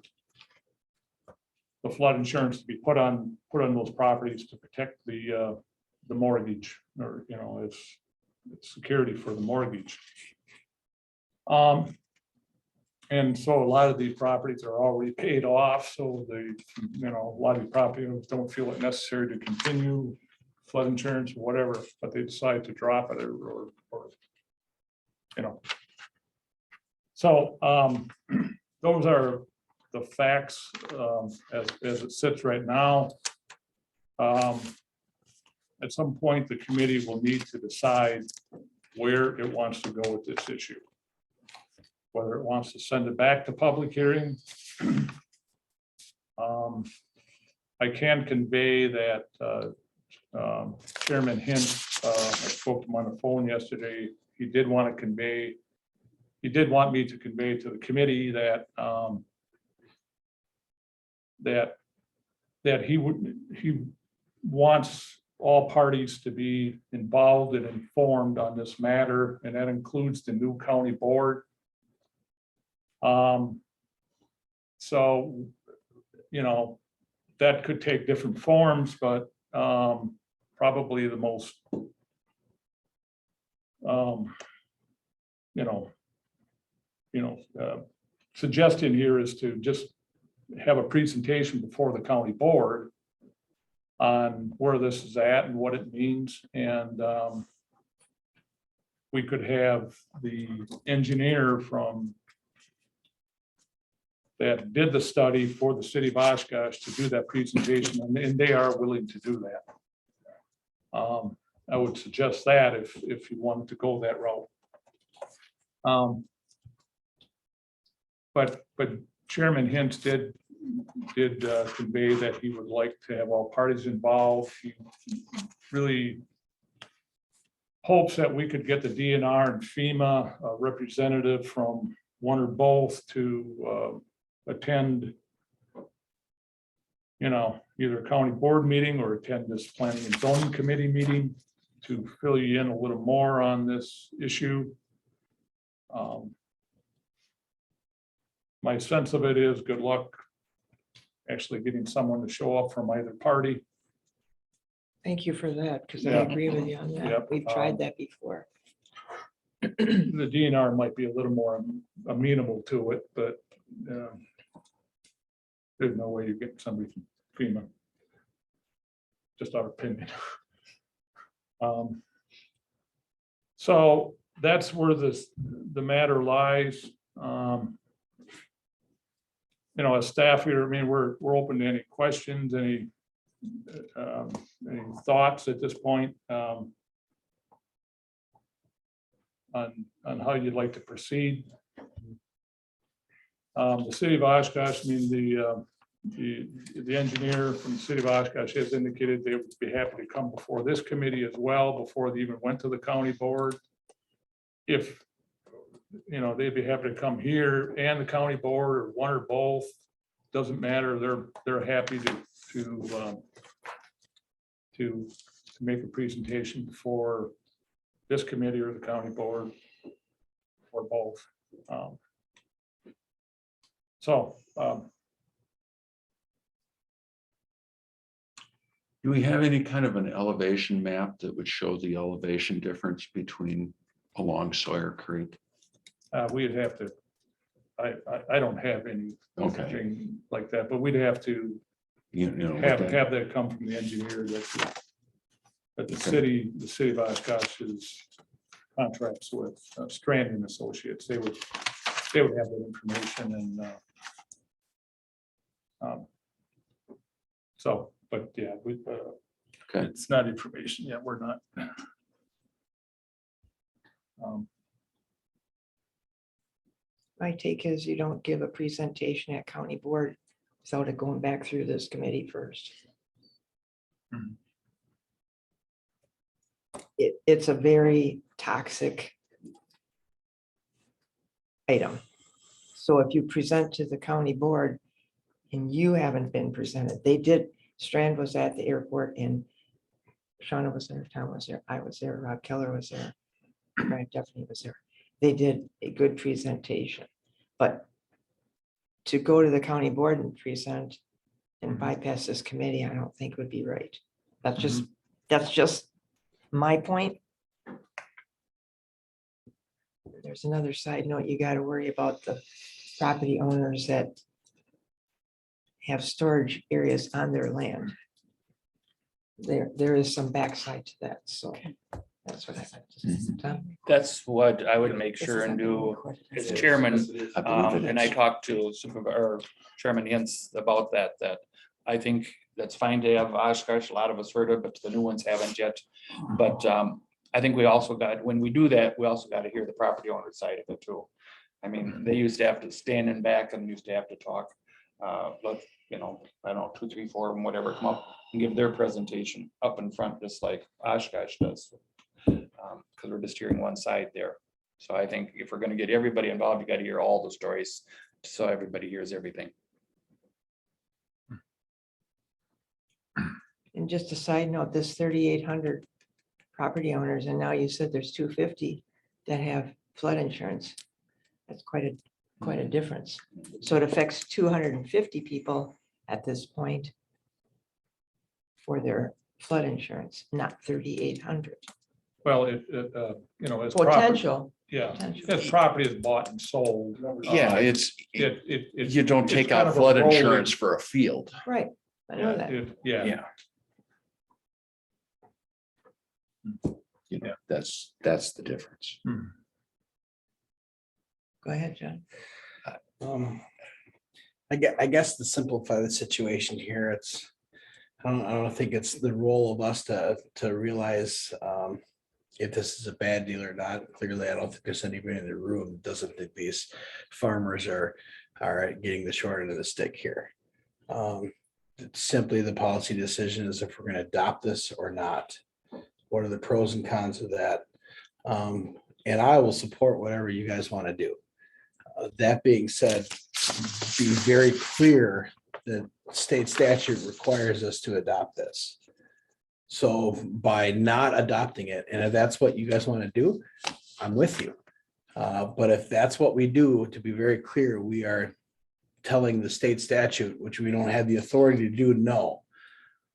the flood insurance to be put on those properties to protect the mortgage, or, it's security for the mortgage. And so a lot of these properties are already paid off, so a lot of the property owners don't feel it necessary to continue flood insurance or whatever, but they decide to drop it or So those are the facts as it sits right now. At some point, the committee will need to decide where it wants to go with this issue. Whether it wants to send it back to public hearing. I can convey that Chairman Hint, I spoke to him on the phone yesterday. He did want me to convey to the committee that he wants all parties to be involved and informed on this matter, and that includes the new county board. So, that could take different forms, but probably the most, suggestion here is to just have a presentation before the county board on where this is at and what it means. And we could have the engineer that did the study for the city of Oshkosh to do that presentation, and they are willing to do that. I would suggest that if you wanted to go that route. But Chairman Hintz did convey that he would like to have all parties involved. He really hopes that we could get the DNR and FEMA representative from one or both to attend, either a county board meeting or attend this planning and zoning committee meeting to fill you in a little more on this issue. My sense of it is good luck actually getting someone to show up from either party. Thank you for that, because I Yeah. agree with you on that. Yep. We've tried that before. The DNR might be a little more amenable to it, but there's no way you get somebody from FEMA. Just our opinion. So that's where the matter lies. As staff here, we're open to any questions, any thoughts at this point on how you'd like to proceed. The city of Oshkosh, the engineer from the city of Oshkosh has indicated they would be happy to come before this committee as well, before they even went to the county board. If, they'd be happy to come here and the county board, or one or both, doesn't matter. They're happy to make a presentation for this committee or the county board, or both. Do we have any kind of an elevation map that would show the elevation difference between along Sawyer Creek? We'd have to, I don't have any anything like that, but we'd have to have that come from the engineer that the city of Oshkosh's contracts with Strand and Associates. They would have that information, and but yeah, it's not information. Yeah, we're not. My take is you don't give a presentation at county board without it going back through this committee first. Mhm. It's a very toxic item. So if you present to the county board, and you haven't been presented. They did, Strand was at the airport and Shauna was there, Tom was there, I was there, Rob Keller was there, Brian Duffy was there. They did a good presentation, but to go to the county board and present and bypass this committee, I don't think would be right. That's just my point. There's another side note. You got to worry about the property owners that have storage areas on their land. There is some backside to that, so that's what I Mhm. Tom? That's what I would make sure and do as chairman. I believe it And I is. talked to Supervisor Chairman Hintz about that I think that's fine to have Oshkosh. A lot of us heard it, but the new ones haven't yet. But I think we also got, when we do that, we also got to hear the property owner side of it too. I mean, they used to have to stand in back and used to have to talk. But I don't know, 2, 3, 4 of them, whatever, come up and give their presentation up in front, just like Oshkosh does. Because we're just hearing one side there. So I think if we're gonna get everybody involved, you gotta hear all the stories, so everybody hears everything. And just a side note, this 3,800 property owners, and now you said there's 250 that have flood insurance. That's quite a difference. So it affects 250 people at this point for their flood insurance, not 3,800. Well, as property, Potential. yeah, Potential. as property is bought and sold. Yeah, it's, It. you don't it's take kind out of a flood rolling- insurance for a field. Right, I know that. Yeah, Yeah. You know, that's the difference. Go ahead, John. I guess to simplify the situation here, I don't think it's the role of us to realize if this is a bad deal or not. Clearly, I don't think there's anybody in the room that doesn't think these farmers are getting the short end of the stick here. It's simply the policy decision is if we're going to adopt this or not. What are the pros and cons of that? And I will support whatever you guys want to do. That being said, be very clear that state statute requires us to adopt this. So by not adopting it, and if that's what you guys want to do, I'm with you. But if that's what we do, to be very clear, we are telling the state statute, which we don't have the authority to do, no.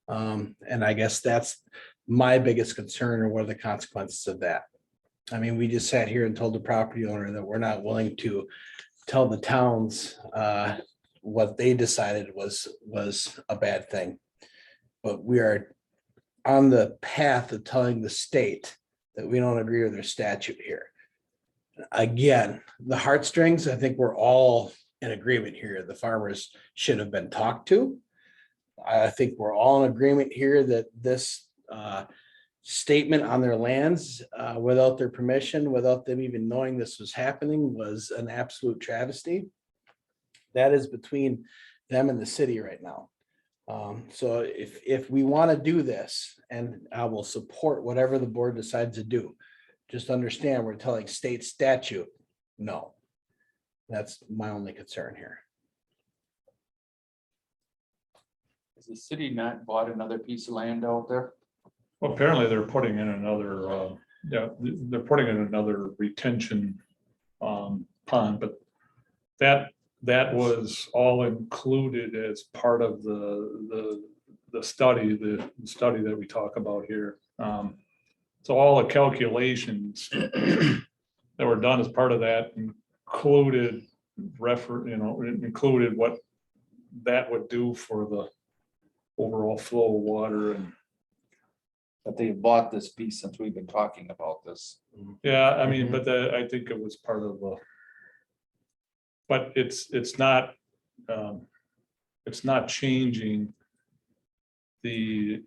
And I guess that's my biggest concern, or what are the consequences of that? I mean, we just sat here and told the property owner that we're not willing to tell the towns what they decided was a bad thing. But we are on the path of telling the state that we don't agree with their statute here. Again, the heartstrings, I think we're all in agreement here. The farmers should have been talked to. I think we're all in agreement here that this statement on their lands without their permission, without them even knowing this was happening, was an absolute travesty. That is between them and the city right now. So if we want to do this, and I will support whatever the board decides to do, just understand we're telling state statute, no. That's my only concern here. Has the city not bought another piece of land out there? well, apparently they're putting in another, they're putting in another retention pond, but that was all included as part of the study that we talk about here. So all the calculations that were done as part of that included included what that would do for the overall flow of water. And But they bought this piece since we've been talking about this. yeah, I mean, but I think it was part of the, but it's not changing the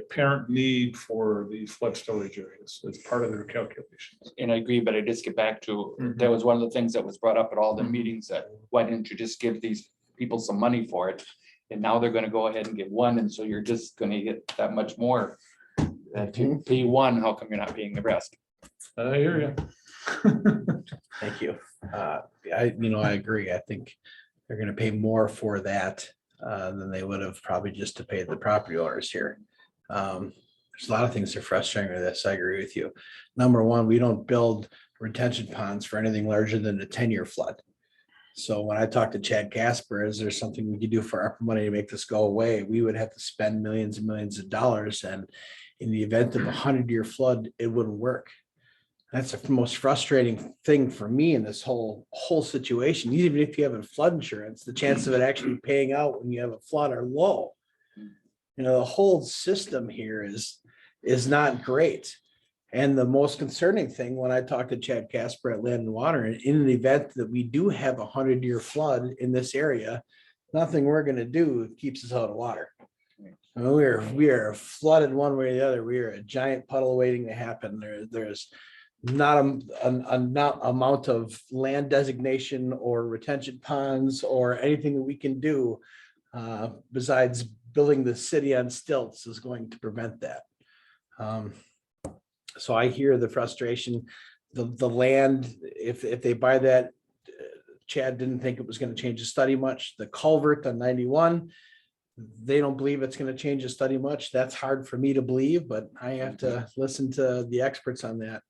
apparent need for these flood storage areas. It's part of their calculations. And I agree, but I just get back to, Mhm. that was one of the things that was brought up at all the Mhm. meetings, that why didn't you just give these people some money for it? And now they're gonna go ahead and get one, and so you're just gonna get that much more. If you pay one, how come you're not paying the rest? I hear you. Thank you. I agree. I think they're gonna pay more for that than they would have probably just to pay the property owners here. There's a lot of things that are frustrating with this. I agree with you. Number one, we don't build retention ponds for anything larger than a 10-year flood. So when I talked to Chad Casper, is there something we could do for ARPA money to make this go away? We would have to spend millions and millions of dollars, and in the event of a 100-year flood, it wouldn't work. That's the most frustrating thing for me in this whole situation. Even if you have a flood insurance, the chance of it actually paying out when you have a flood are low. You know, the whole system here is not great. And the most concerning thing, when I talked to Chad Casper at Land and Water, in an event that we do have a 100-year flood in this area, nothing we're gonna do keeps us out of water. We are flooded one way or the other. We are a giant puddle waiting to happen. There's not an amount of land designation or retention ponds or anything that we can do besides building the city on stilts is going to prevent that. So I hear the frustration, the land, if they buy that, Chad didn't think it was going to change the study much. The culvert on 91, they don't believe it's going to change the study much. That's hard for me to believe, but I have to listen to the experts on that.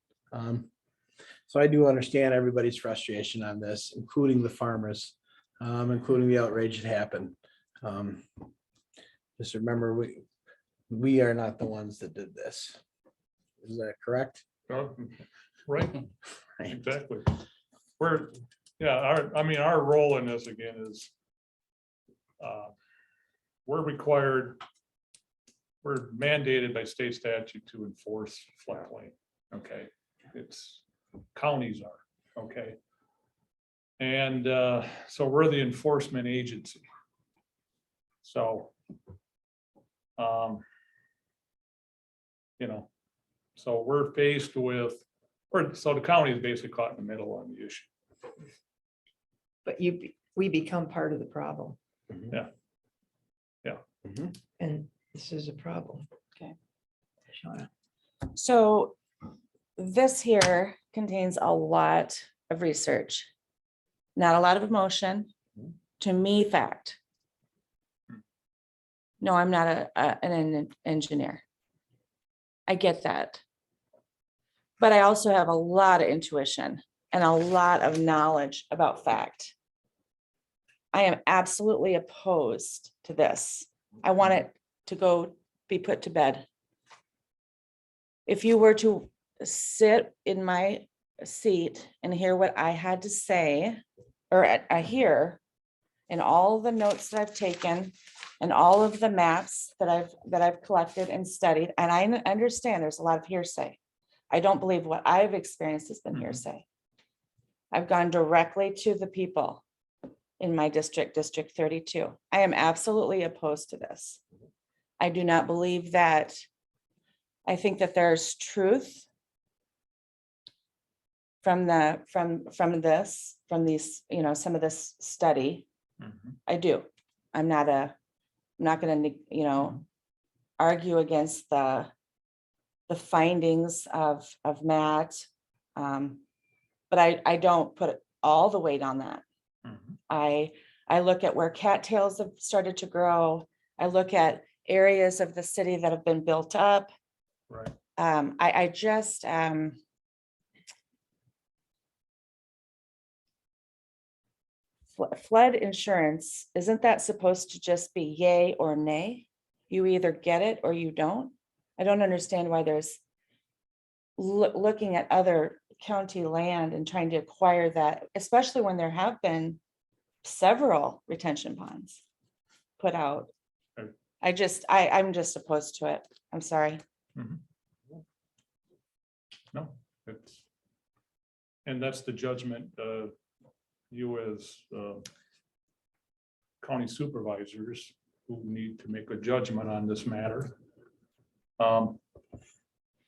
So I do understand everybody's frustration on this, including the farmers, including the outrage that happened. Just remember, we are not the ones that did this. Is that correct? Oh, right, Right. exactly. Our role in this again is we're mandated by state statute to enforce floodplain. Okay, it's counties are, okay. And so we're the enforcement agency. So, so we're faced with, so the county is basically caught in the middle on the issue. But we become part of the problem. Yeah. Yeah. And this is a problem. Okay. Shauna. So this here contains a lot of research, not a lot of emotion, to me, fact. No, I'm not an engineer. I get that. But I also have a lot of intuition and a lot of knowledge about fact. I am absolutely opposed to this. I want it to be put to bed. If you were to sit in my seat and hear what I had to say, or I hear in all the notes that I've taken and all of the maps that I've collected and studied, and I understand there's a lot of hearsay. I don't believe what I've experienced has been hearsay. I've gone directly to the people in my district, District 32. I am absolutely opposed to this. I do not believe that. I think that there's truth from these, some of this study. I do. I'm not going to, argue against the findings of Matt. But I don't put all the weight on that. I look at where cattails have started to grow. I look at areas of the city that have been built up. Right. I just flood insurance, isn't that supposed to just be yay or nay? You either get it or you don't. I don't understand why there's looking at other county land and trying to acquire that, especially when there have been several retention ponds put out. Right. I'm just opposed to it. I'm sorry. No, and that's the judgment you as county supervisors who need to make a judgment on this matter.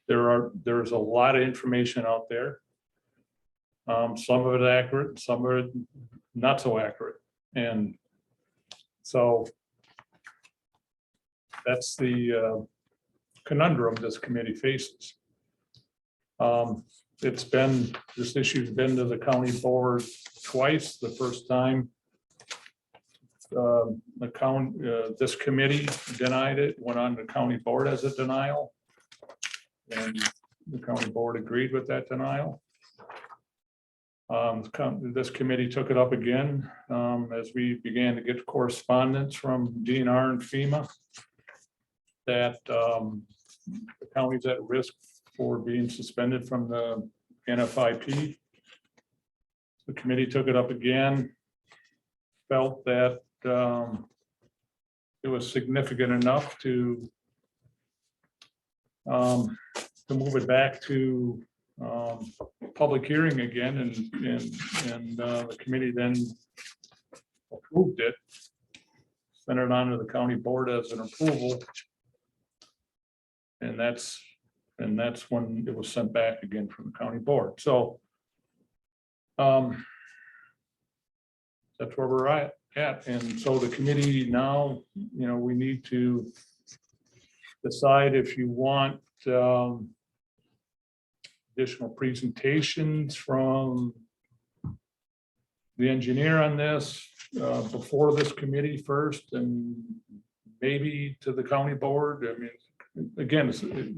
There's a lot of information out there. Some of it accurate, some of it not so accurate. And so that's the conundrum this committee faces. This issue's been to the county board twice. The first time the county, this committee denied it, went on to county board as a denial. And the county board agreed with that denial. This committee took it up again as we began to get correspondence from DNR and FEMA that the county's at risk for being suspended from the NFIP. The committee took it up again, felt that it was significant enough to move it back to public hearing again, and the committee then approved it, sent it on to the county board as an approval. And that's when it was sent back again from the county board. So that's where we're at. And so the committee now, we need to decide if you want additional presentations from the engineer on this before this committee first, and maybe to the county board. I mean, again, it's a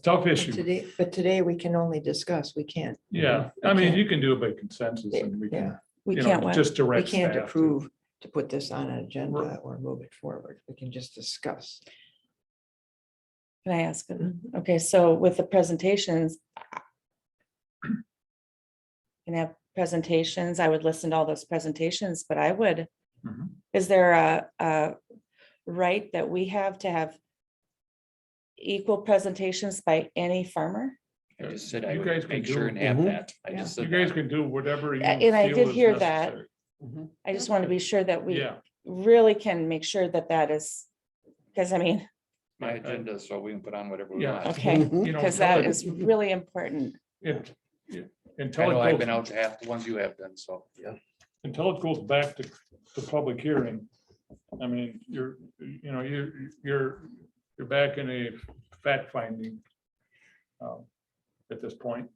tough issue. But today we can only discuss, we can't. Yeah, I mean, you can do it by consensus and we Yeah, can, We can't what? just we direct can't staff to- approve to put this on an agenda or move it forward. We can just discuss. Can I ask? Okay, so with the presentations. Can have presentations. I would listen to all those presentations, but I would. Mhm. Is there a right that we have to have equal presentations by any farmer? I just said I You would guys can make do- sure and have Mhm. that. I Yeah. just You said guys that. can do whatever you. And I feel did is hear that. necessary. I just want to be sure that we Yeah, really can make sure that that is, because I mean, My agenda, so we can put on whatever we Yeah. want. okay, Mhm. You know, because that is really important. Until I know I've been it goes, out to half the ones you have done, so. until it goes back to public hearing. I mean, you're back in a fact finding at this point.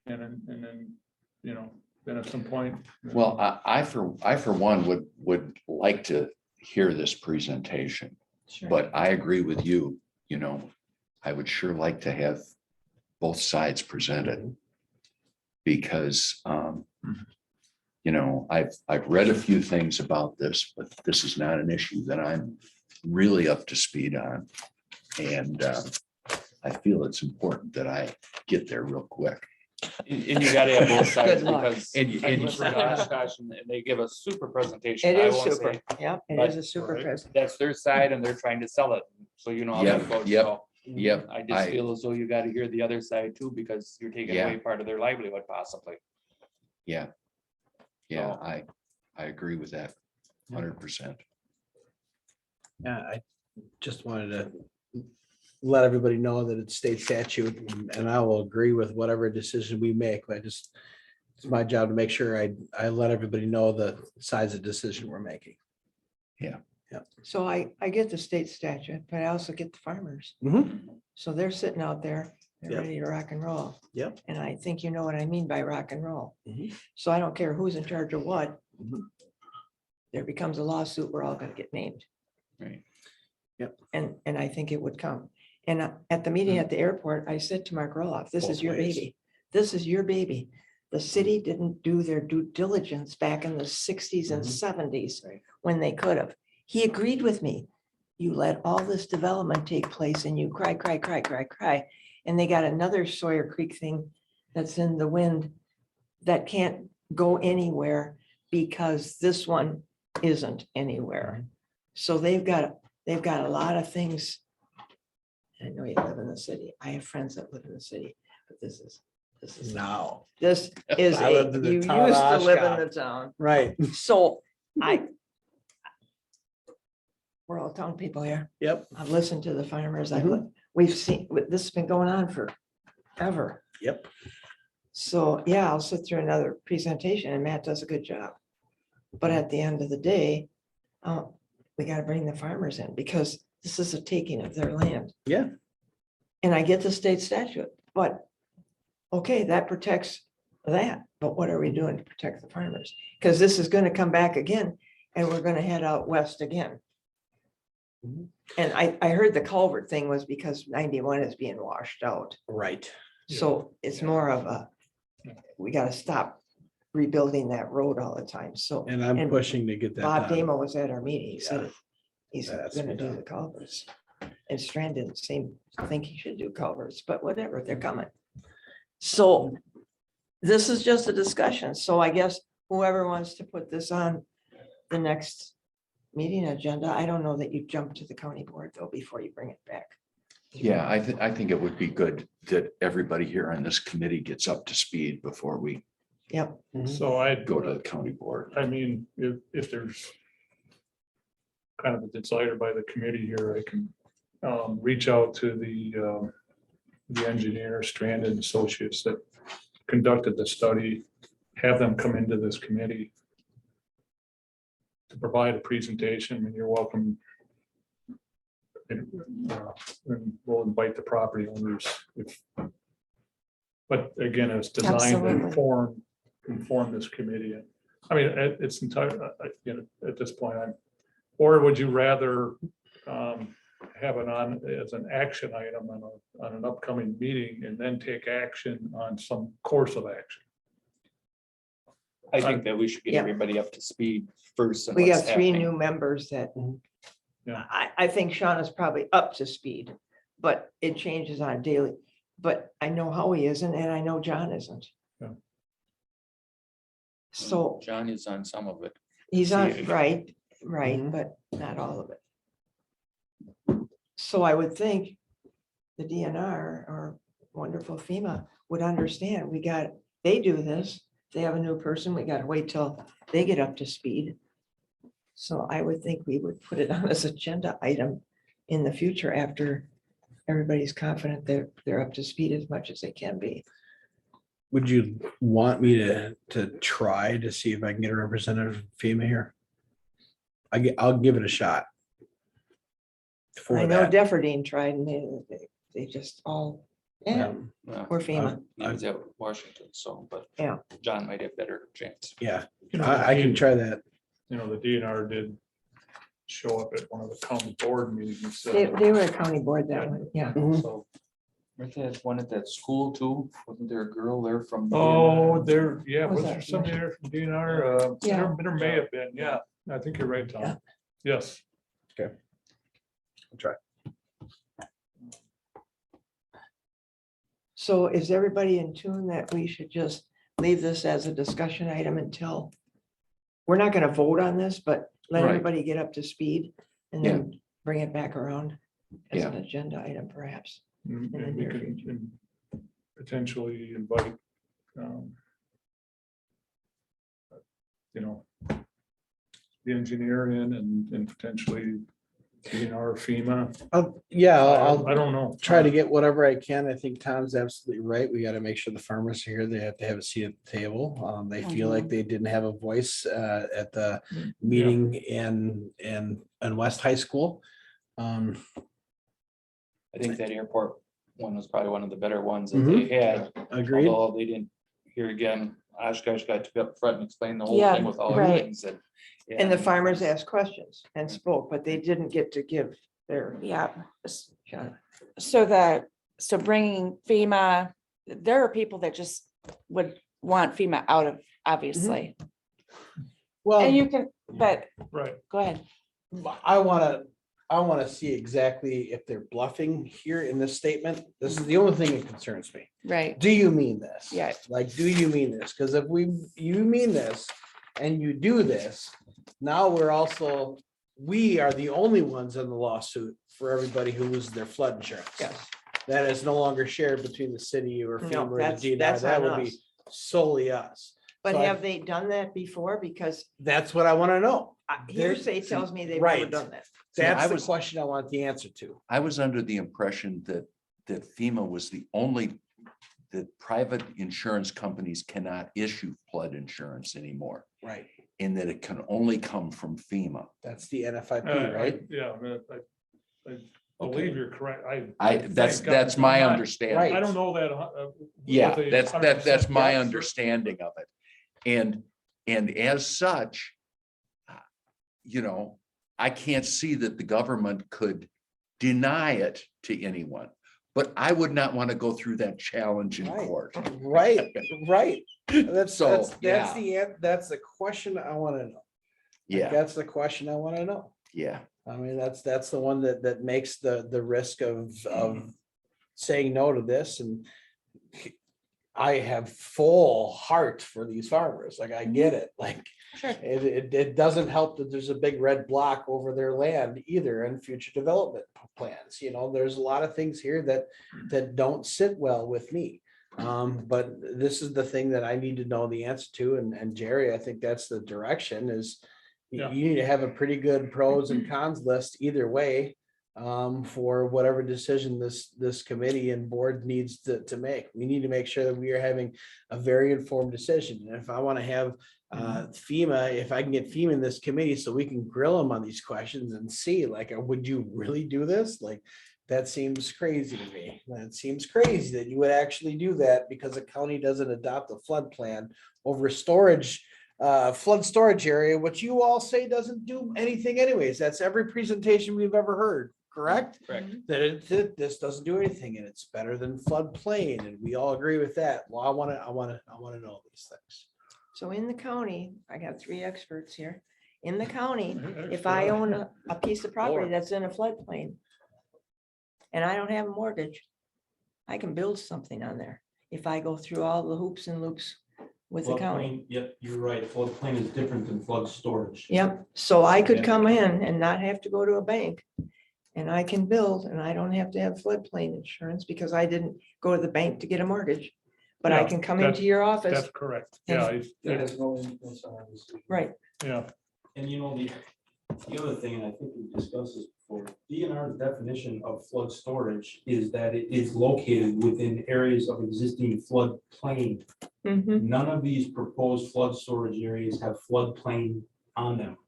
And then, then at some point. Well, I for one would like to hear this presentation, Sure. but I agree with you, I would sure like to have both sides presented. Because, I've read a few things about this, but this is not an issue that I'm really up to speed on. And I feel it's important that I get there real quick. And you gotta have both sides Good luck. because. And- I and- went for Oshkosh and they give a super presentation. It I is won't super. say. Yeah, it But- is a super Right. present. That's their side and they're trying to sell it. So you know how Yep, that goes. yep. So Yep. I just feel as though you gotta hear the other side too, because you're taking Yeah. away part of their livelihood possibly. Yeah. Yeah, I agree with that 100%. Yeah, I just wanted to let everybody know that it's state statute, and I will agree with whatever decision we make. But it's my job to make sure I let everybody know the size of decision we're making. So I get the state statute, but I also get the farmers. Mhm. So they're sitting out there, they're Yep. ready to rock and roll. Yep. And I think you know what I mean by rock and roll. Mhm. So I don't care who's in charge of what. Mhm. There becomes a lawsuit, we're all gonna get named. Right. And I think it would come. And at the meeting at the airport, I said to Mark Roloff, this is Both your ways. baby. This is your baby. The city didn't do their due diligence back in the 60s and Mhm. 70s Right. when they could have. He agreed with me. You let all this development take place and you cry. And they got another Sawyer Creek thing that's in the wind that can't go anywhere because this one isn't anywhere. So they've got a lot of things. I know you live in the city. I have friends that live in the city, but this is No, this is I lived in the you used town of to live in Oshkosh. the town. right. So we're all town people here. Yep. I've listened to the farmers. Mhm. We've seen, this has been going on forever. Yep. So, yeah, I'll sit through another presentation and Matt does a good job. But at the end of the day, we gotta bring the farmers in because this is a taking of their land. Yeah. And I get the state statute, but okay, that protects that, but what are we doing to protect the farmers? Because this is gonna come back again, and we're gonna head out west again. Mhm. And I heard the culvert thing was because 91 is being washed out. Right. So it's more of a, we gotta stop rebuilding that road all the time, so. And I'm pushing to get that Bob done. Damo was at our meeting, he said Yeah. he's That has to gonna be do done. the culverts. And Strand didn't think he should do culverts, but whatever, they're coming. So this is just a discussion, so I guess whoever wants to put this on the next meeting agenda, I don't know that you jump to the county board though before you bring it back. Yeah, I think it would be good that everybody here on this committee gets up to speed before we Yep, So I, go to the county board. I mean, if there's kind of a desire by the committee here, I can reach out to the engineer, Strand and Associates that conducted the study, have them come into this committee to provide a presentation, and you're welcome. And we'll invite the property owners if, but again, it's designed to Absolutely. inform this committee. I mean, it's entire, you know, at this point, or would you rather have it on as an action item on an upcoming meeting and then take action on some course of action? I think that we should get Yeah. everybody up to speed first. on we got what's 3 happening. new members that. Mhm. Yeah. I think Sean is probably up to speed, but it changes on daily. But I know Howie isn't, and I know John isn't. Yeah. So John is on some of it. he's on, See, right, Mhm. but not all of it. So I would think the DNR or wonderful FEMA would understand, they do this, they have a new person, we gotta wait till they get up to speed. So I would think we would put it on as agenda item in the future after everybody's confident that they're up to speed as much as they can be. Would you want me to try to see if I can get a representative from FEMA here? I'll give it a shot. For I know that. Deferdine tried and they just all, yeah, Well, or FEMA. He was at Washington, so, but Yeah. John might have better chance. Yeah, You know, I can try that. You know, the DNR did show up at one of the county board meetings. They were a county board that one, yeah. So. Weren't they one at that school too? Wasn't there a girl there from? Oh, there, yeah, Was was that- there somebody there from DNR? Yeah. There may have been, yeah. I think you're right, Yeah. Tom. Yes. I'll try. So is everybody in tune that we should just leave this as a discussion item until? We're not gonna vote on this, but let Right. everybody get up to speed and then bring it back around as Yeah. an agenda item perhaps. And the we near could potentially invite, you know, the engineer in and potentially DNR, FEMA. Yeah, I don't know. try to get whatever I can. I think Tom's absolutely right. We got to make sure the farmers are here. They have to have a seat at the table. They feel like they didn't have a voice at the meeting in West High School. I think that airport one was probably one of the better ones that Mhm. they had. Agreed. Although they didn't hear again, Oshkosh got to be up front and explain the whole Yeah, thing with all the right. things and. And the farmers asked questions and spoke, but they didn't get to give their Yeah. shot. So bringing FEMA, there are people that just would want FEMA out of, obviously. And Well, you can, but Right. go ahead. I want to see exactly if they're bluffing here in this statement. This is the only thing that concerns me. Right. Do you mean this? Yeah. Like, do you mean this? Because if you mean this and you do this, now we are the only ones in the lawsuit for everybody who loses their flood insurance. Yes. That is no longer shared between the city or No, FEMA or that's- the DNR. that's That on would be us. solely us. But So I- have they done that before? Because That's what I want to know. hearsay tells me they've never Right. done that. See, I That's the was- question I want the answer to. I was under the impression that FEMA was the only, that private insurance companies cannot issue flood insurance anymore, Right. and that it can only come from FEMA. That's the NFIP, Uh, right? Yeah. believe you're correct. That's thank God. my I'm not- understanding. Right. I don't know that. Yeah, with a that's 100% my depth. understanding of it. And as such, you know, I can't see that the government could deny it to anyone. But I would not want to go through that challenge in Right. court. Right, right. That's, So, that's yeah. that's the question I want to know. Like, Yeah, that's the question I want to know. yeah, I mean, that's the one that makes the risk of saying no to this, and I have full heart for these farmers, like, I get it, like, Sure. it doesn't help that there's a big red block over their land either in future development plans, you know, there's a lot of things here that don't sit well with me. But this is the thing that I need to know the answer to, and Jerry, I think that's the direction is Yeah. you need to have a pretty good pros and cons list either way, for whatever decision this committee and board needs to make. We need to make sure that we are having a very informed decision. And if I want to have FEMA, if I can get FEMA in this committee so we can grill them on these questions and see, like, would you really do this? Like, that seems crazy to me. That seems crazy that you would actually do that because a county doesn't adopt a flood plan over storage, flood storage area, which you all say doesn't do anything anyways. That's every presentation we've ever heard, correct? Correct. That this doesn't do anything and it's better than floodplain, and we all agree with that. Well, I want to know these things. So in the county, I got 3 experts here. In the county, if I own a piece of property that's in a floodplain and I don't have a mortgage, I can build something on there if I go through all the hoops and loops with the county. Floodplain, yep, you're right. Floodplain is different than flood storage. Yep, so I could Yeah. come in and not have to go to a bank. And I can build and I don't have to have floodplain insurance because I didn't go to the bank to get a mortgage. But I Yeah, can come that's- into your office, That's correct. Yeah, That has no influence on our decision. right? yeah. And you know, the other thing, and I think we discussed this before, DNR's definition of flood storage is that it is located within areas of existing floodplain. Mhm. None of these proposed flood storage areas have floodplain on them.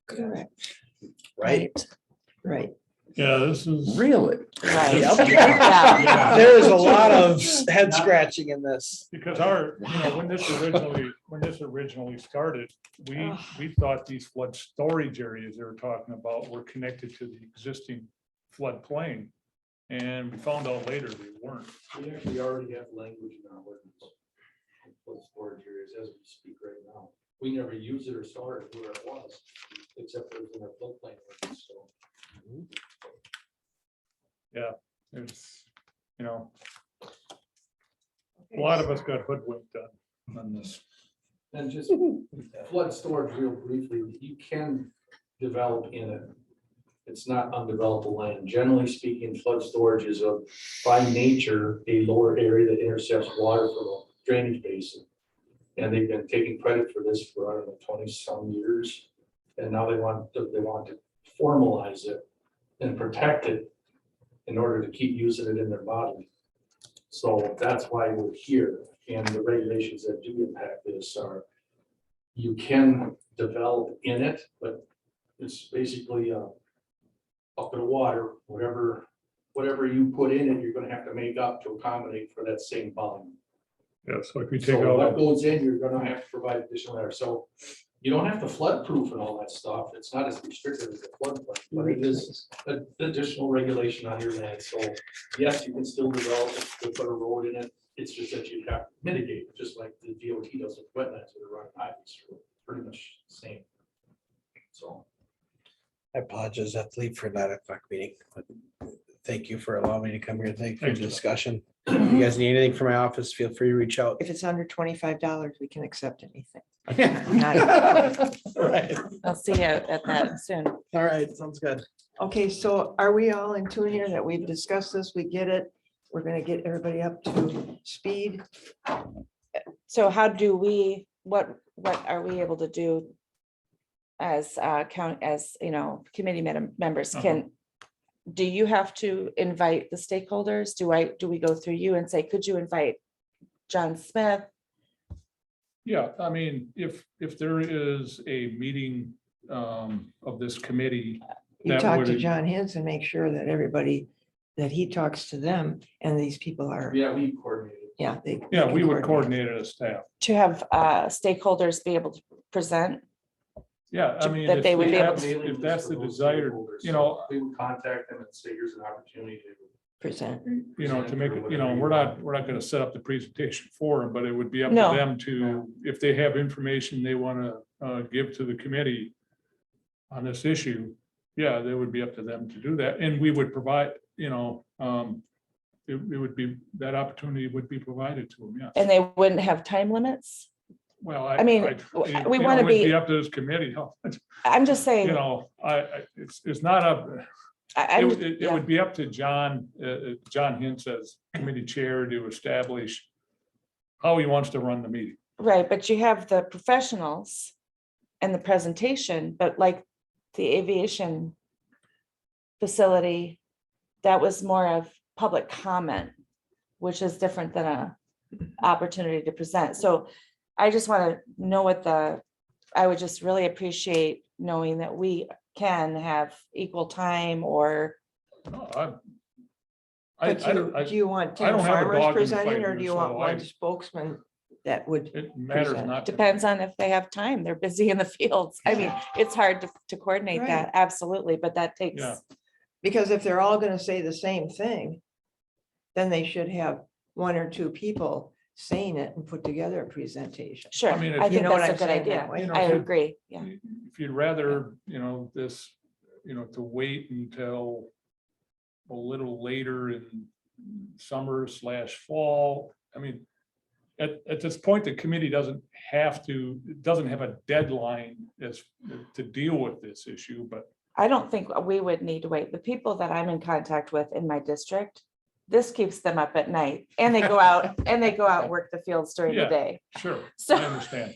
Correct. Right. Right. Yeah, this is. really. Right. Yep. Yeah. There is a lot of head scratching in this. Because when this originally started, Ugh. we thought these flood storage areas they were talking about were connected to the existing floodplain. And we found out later they weren't. We actually already have language in our ordinance. Flood storage areas as we speak right now. We never use it or saw it where it was, except it was in our floodplain ordinance, so. There's, a lot of us got hoodwinked on this. And just flood storage real briefly, you can develop in it. It's not undevelopable land. Generally speaking, flood storage is by nature, a lower area that intercepts water from a drainage basin. And they've been taking credit for this for, I don't know, 20-some years. And now they want to formalize it and protect it in order to keep using it in their body. So that's why we're here. And the regulations that do impact this are, you can develop in it, but it's basically up in the water, whatever you put in it, you're gonna have to make up to accommodate for that same volume. Yeah, so if we take So what out, goes in, you're gonna have to provide additional air. So you don't have to flood proof and all that stuff. It's not as restrictive as the flood plan, but it is an additional regulation on your land. So yes, you can still develop it, you put a road in it. It's just that you'd have to mitigate, just like the DOT does with wetlands or the rock highways, pretty much the same. So. I apologize, I have to leave for a 9 o'clock meeting. But thank you for allowing me to come here. Thank you for the Thank you. discussion. If you guys need anything from my office, feel free to reach out. If it's under $25, we can accept anything. Right. I'll see you at that soon. All right, sounds good. Okay, so are we all in tune here that we've discussed this? We get it. We're gonna get everybody up to speed. So how do we, what are we able to do as committee members do you have to invite the stakeholders? Do we go through you and say, could you invite John Smith? yeah, I mean, if there is a meeting of this committee You that talk to would- John Hintz and make sure that everybody, that he talks to them and these people are, Yeah, we coordinated. yeah, they. Yeah, they we can would coordinate it as staff. To have stakeholders be able to present. Yeah, I mean, That if they would be able that's, Mailing if that's list the for those desired, stakeholders. you know, We would contact them and say, here's an opportunity to. Present. you know, to make it, you know, we're not gonna set up the presentation for them, but it would be up to No. them to, if they have information they wanna give to the committee on this issue, yeah, they would be up to them to do that, and we would provide, you know, it would be, that opportunity would be provided to them, yeah. And they wouldn't have time limits. Well, I mean, we wanna it would be- Up to this committee, I'm just saying, you know, it's not up. I'm, It yeah. would be up to John Hintz as committee chair to establish how he wants to run the meeting. Right, but you have the professionals and the presentation, but like the aviation facility, that was more of public comment, which is different than a opportunity to present. So I just want to know I would just really appreciate knowing that we can have equal time or, No, But I- do you want I 10 don't have a farmers dog in the presenting fight or here, do you so want I- one spokesman that would, it matters present. not. depends on if they have time. They're busy in the fields. I mean, it's hard to coordinate Right. that, absolutely, but that takes, Yeah. because if they're all gonna say the same thing, then they should have one or two people saying it and put together a presentation. sure, I mean, if I you think know what that's a I'm good saying that idea. way? You know, I if you- agree, yeah. If you'd rather, you know, this, you know, to wait until a little later in summer/fall, I mean, at this point, the committee doesn't have a deadline as to deal with this issue, but I don't think we would need to wait. The people that I'm in contact with in my district, this keeps them up at night and they go out and work the fields during the Yeah. day. sure, So I understand.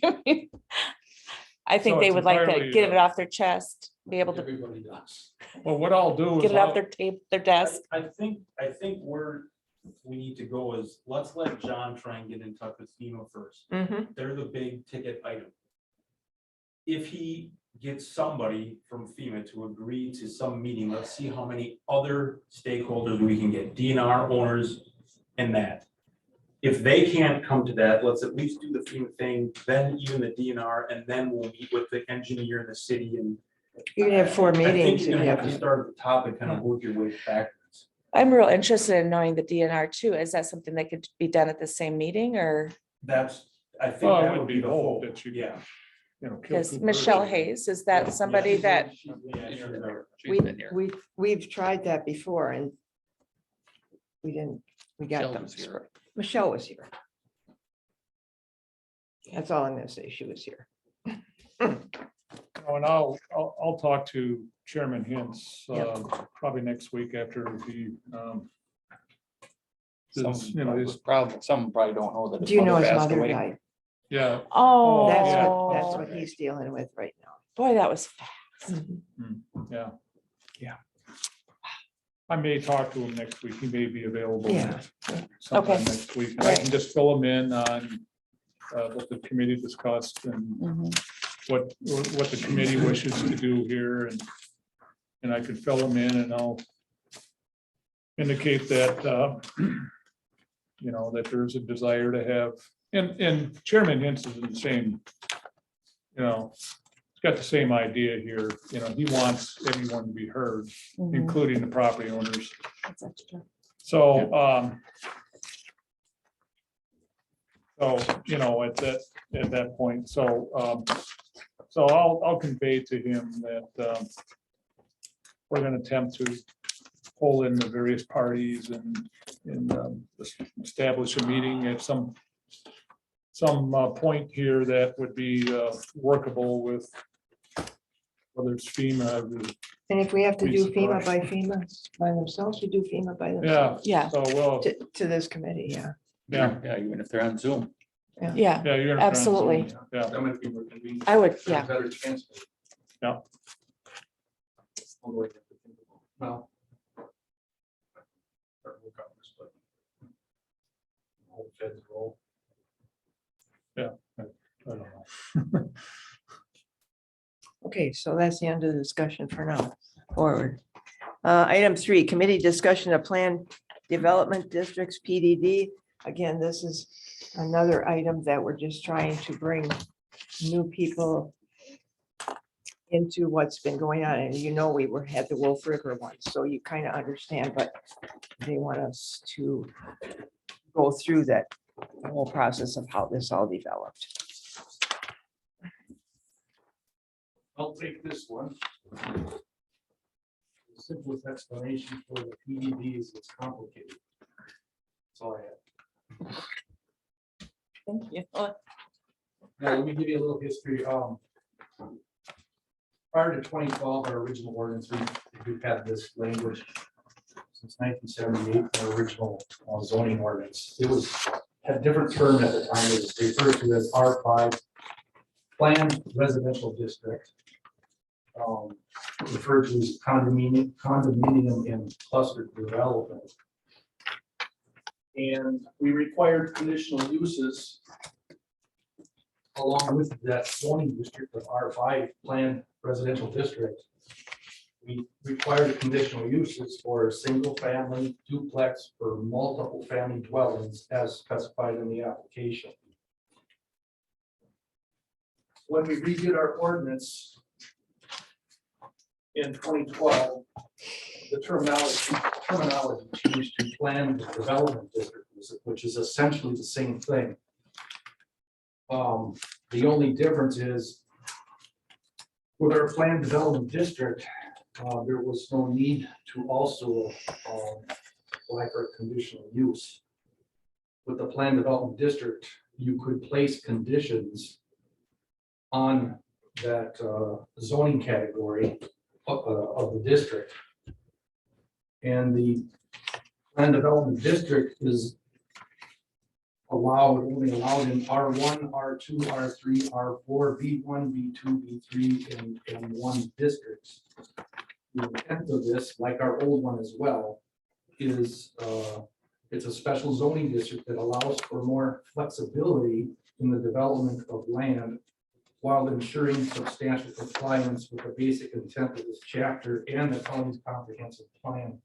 I think So they it's would like to entirely, get it off their chest, be able to Everybody does. Well, what I'll do get is it off I'll, their tape, their desk. I think where we need to go is, let's let John try and get in touch with FEMA first. Mhm. They're the big ticket item. If he gets somebody from FEMA to agree to some meeting, let's see how many other stakeholders we can get, DNR owners and that. If they can't come to that, let's at least do the FEMA thing, then even the DNR, and then we'll meet with the engineer in the city and. You're gonna have 4 I think meetings. you're if gonna you have to start at the top and kind of work your way backwards. I'm real interested in knowing the DNR too. Is that something that could be done at the same meeting or, I think Well, it that would would be be the both, whole, that you- yeah. you know. kill because two Michelle birds. Hayes, is that somebody Yeah, that, she's there. We, She's been here. we've tried that before and we got Michelle them. was here. Michelle was here. That's all I'm gonna say. She was here. Oh, and I'll talk to Chairman Hintz, probably next week after he, Some, is, you know, he's, some probably don't know that. Do you know his passed mother away. died? yeah, oh, That's what he's dealing with right now. boy, that was fast. yeah. I may talk to him next week. He may be available. Yeah. Sometime Okay. next week. And I can just fill him in on what the committee discussed and Mhm. what the committee wishes to do here and I could fill them in and I'll indicate that, you know, that there's a desire to have, and Chairman Hintz is in the same, you know, he's got the same idea here, you know, he wants everyone to be heard, Mhm. including the property owners. That's extra. So, you know, at that point, so I'll convey to him that we're gonna attempt to pull in the various parties and establish a meeting at some point here that would be workable with whether it's FEMA. And if we have to Be do FEMA surprised. by themselves, we do FEMA by Yeah, themselves. Yeah, so, well, To this committee, yeah. yeah, Yeah, even if they're on Zoom. yeah, yeah, you're. gonna Absolutely. Yeah, That might be more convenient. I would, There's a yeah. better chance. Yeah. Although I have to think about- Well. start work on this, but whole feds roll. I don't know. Okay, so that's the end of the discussion for now. forward. Item 3, committee discussion of plan development districts, PDD. Again, this is another item that we're just trying to bring new people into what's been going on. And you know, we had the Wolf River one, so you kind of understand, but they want us to go through that whole process of how this all developed. I'll take this one. The simplest explanation for the PDD is it's complicated. That's all I have. Thank you. Now, let me give you a little history. Prior to 2012, our original ordinance, we've had this language since 1978, our original zoning ordinance. It was, had a different term at the time. It was referred to as R5 Planned Residential District. Referred to as condominium and cluster development. And we required conditional uses along with that zoning district of R5 Planned Residential District. We required conditional uses for a single family, duplex, or multiple family dwellings as specified in the application. When we redid our ordinance in 2012, the terminology changed to planned development district, which is essentially the same thing. The only difference is with our planned development district, there was no need to also apply for conditional use. With the planned development district, you could place conditions on that zoning category of the district. And the planned development district is only allowed in R1, R2, R3, R4, B1, B2, B3, and 1 districts. The intent of this, like our old one as well, is it's a special zoning district that allows for more flexibility in the development of land while ensuring substantial compliance with the basic intent of this chapter and the county's comprehensive plan.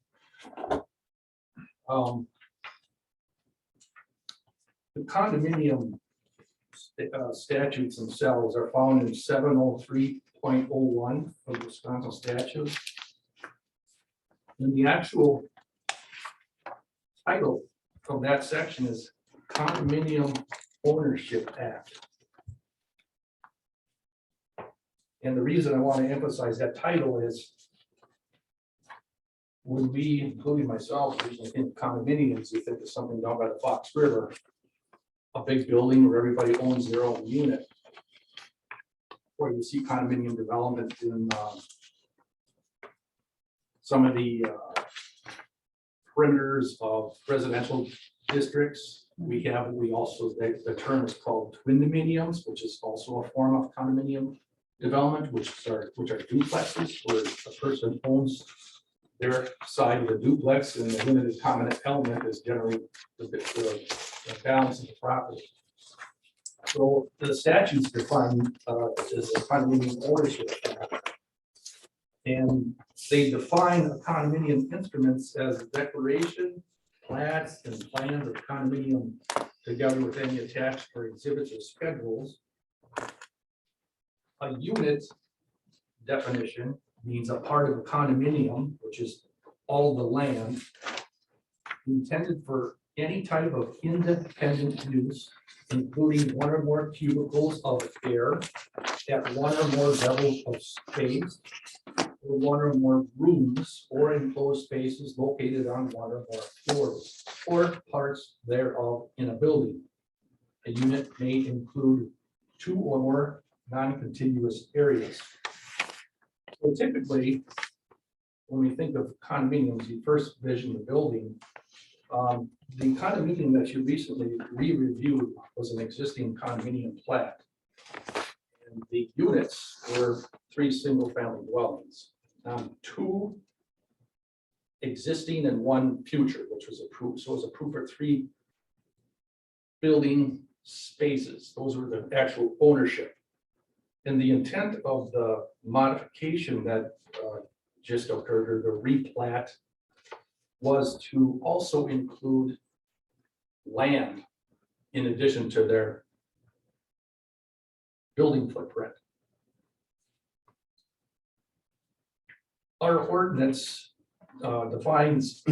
The condominium statutes themselves are found in 703.01 of the Wisconsin statute. And the actual title of that section is Condominium Ownership Act. And the reason I want to emphasize that title is when we, including myself, usually think condominiums, we think of something down by the Fox River, a big building where everybody owns their own unit. Or you see condominium development in some of the perimeters of residential districts. We also, the term is called twindominiums, which is also a form of condominium development, which are duplexes, where a person owns their side of the duplex, and the limited common element is generally the balance of the property. So the statutes define as a condominium ownership act, and they define a condominium instruments as a declaration, plats, and plans of condominium, together with any attached or exhibits or schedules. A unit definition means a part of a condominium, which is all the land intended for any type of independent use, including one or more cubicles of air at one or more levels of space, or one or more rooms or enclosed spaces located on one or more floors, or parts thereof in a building. A unit may include 2 or more non-contiguous areas. So typically, when we think of condominiums, you first vision the building. The condominium that you recently re-reviewed was an existing condominium plat. And the units were 3 single-family dwellings. 2 existing and 1 future, which was approved. So it was approved for 3 building spaces. Those were the actual ownership. And the intent of the modification that just occurred, or the replat, was to also include land in addition to their building footprint. Our ordinance defines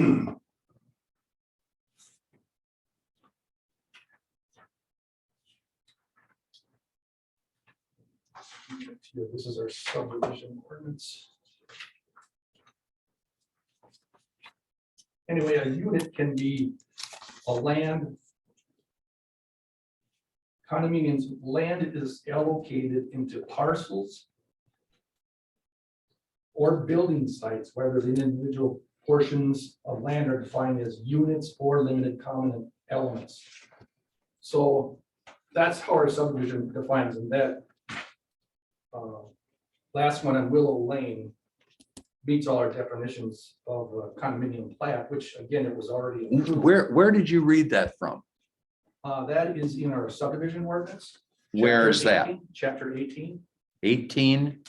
here, this is our subdivision ordinance. Anyway, a unit can be a land. Condominiums, land is allocated into parcels or building sites, whether the individual portions of land are defined as units or limited common elements. So that's how our subdivision defines, and that last one on Willow Lane meets all our definitions of a condominium plat, which again, it was already approved. Where did you read that from? That is in our subdivision ordinance. Where is that? Chapter 18 18?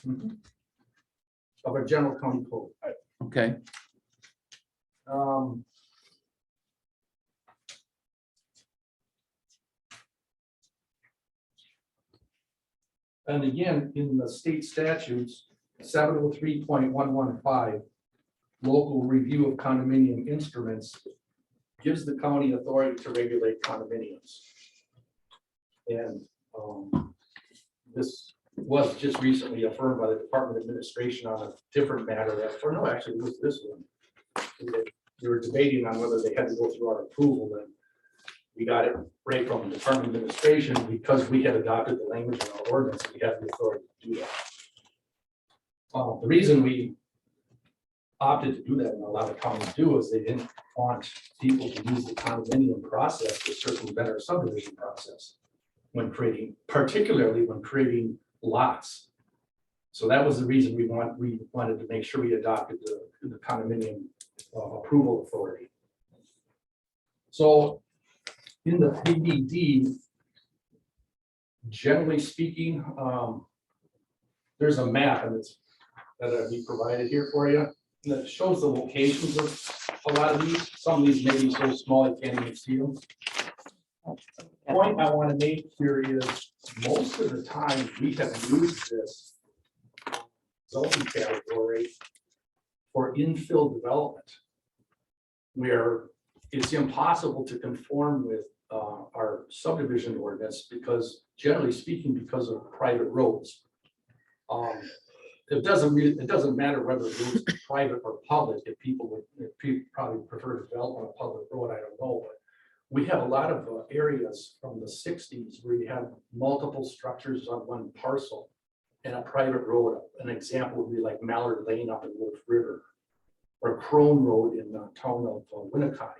of our general county code. Okay. And again, in the state statutes, 703.115, local review of condominium instruments, gives the county authority to regulate condominiums. And this was just recently affirmed by the Department of Administration on a different matter that, or no, actually it was this one. They were debating on whether they had to go through our approval, and we got it right from the Department of Administration because we had adopted the language in our ordinance. We have the authority to do that. The reason we opted to do that, and a lot of counties do, is they didn't want people to use the condominium process to circumvent our subdivision process when creating, particularly when creating lots. So that was the reason we wanted to make sure we adopted the condominium approval authority. So in the PDD, generally speaking, there's a map, and it's that we provided here for you that shows the locations of a lot of these. Some of these may be so small I can't even see them. Point I want to make here is most of the time we have used this zoning category for infill development, where it's impossible to conform with our subdivision ordinance because, generally speaking, because of private roads. It doesn't matter whether the roads are private or public. If people probably prefer to develop on a public road, I don't know, but we have a lot of areas from the 60s where you have multiple structures on one parcel and a private road. An example would be like Mallard Lane up in Wolf River, or Crone Road in the town of Winnebago.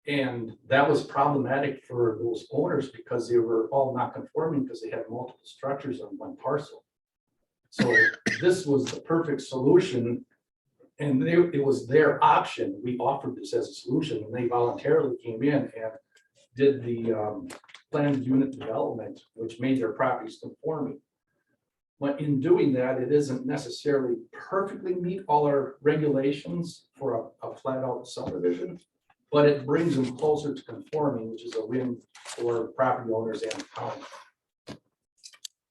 And that was problematic for those owners because they were all not conforming because they had multiple structures on one parcel. So this was the perfect solution, and it was their option. We offered this as a solution, and they voluntarily came in and did the planned unit development, which made their properties conforming. But in doing that, it isn't necessarily perfectly meet all our regulations for a flat out subdivision, but it brings them closer to conforming, which is a win for property owners and the county.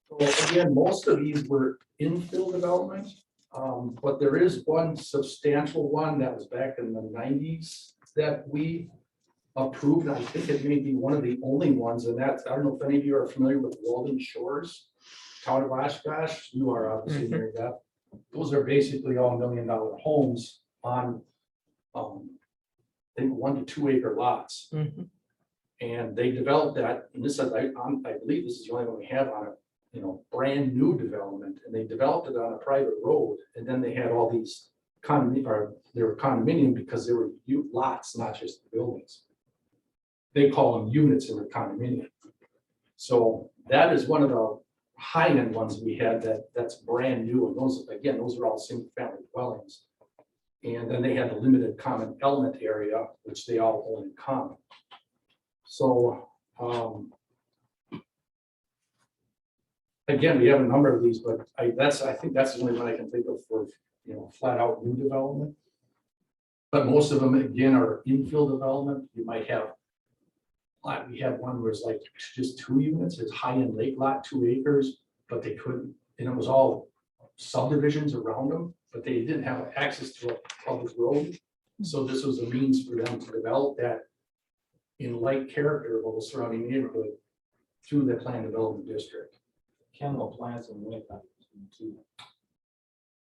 So again, most of these were infill development, but there is one substantial one that was back in the 90s that we approved. I think it may be one of the only ones, and that's, I don't know if any of you are familiar with Walden Shores, town of Oshkosh. You are obviously near that. Those are basically all $1 million homes on, I think 1 to 2 acre lots. And they developed that, and this is, I believe this is the only one we have on it, brand new development, and they developed it on a private road, and then they had all these condominium because they were lots, not just buildings. They call them units in the condominium. So that is one of the high-end ones we had that's brand new, and those are all single family dwellings. And then they had the limited common element area, which they all own in common. So again, we have a number of these, but I think that's the only one I can think of for flat out new development. But most of them, again, are infill development. You might have, like, we had one where it's like just 2 units, it's high-end lake lot, 2 acres, but they couldn't, and it was all subdivisions around them, but they didn't have access to a public road. So this was a means for them to develop that in like character of the surrounding neighborhood through the planned development district. Chemical plants and Winnebago too.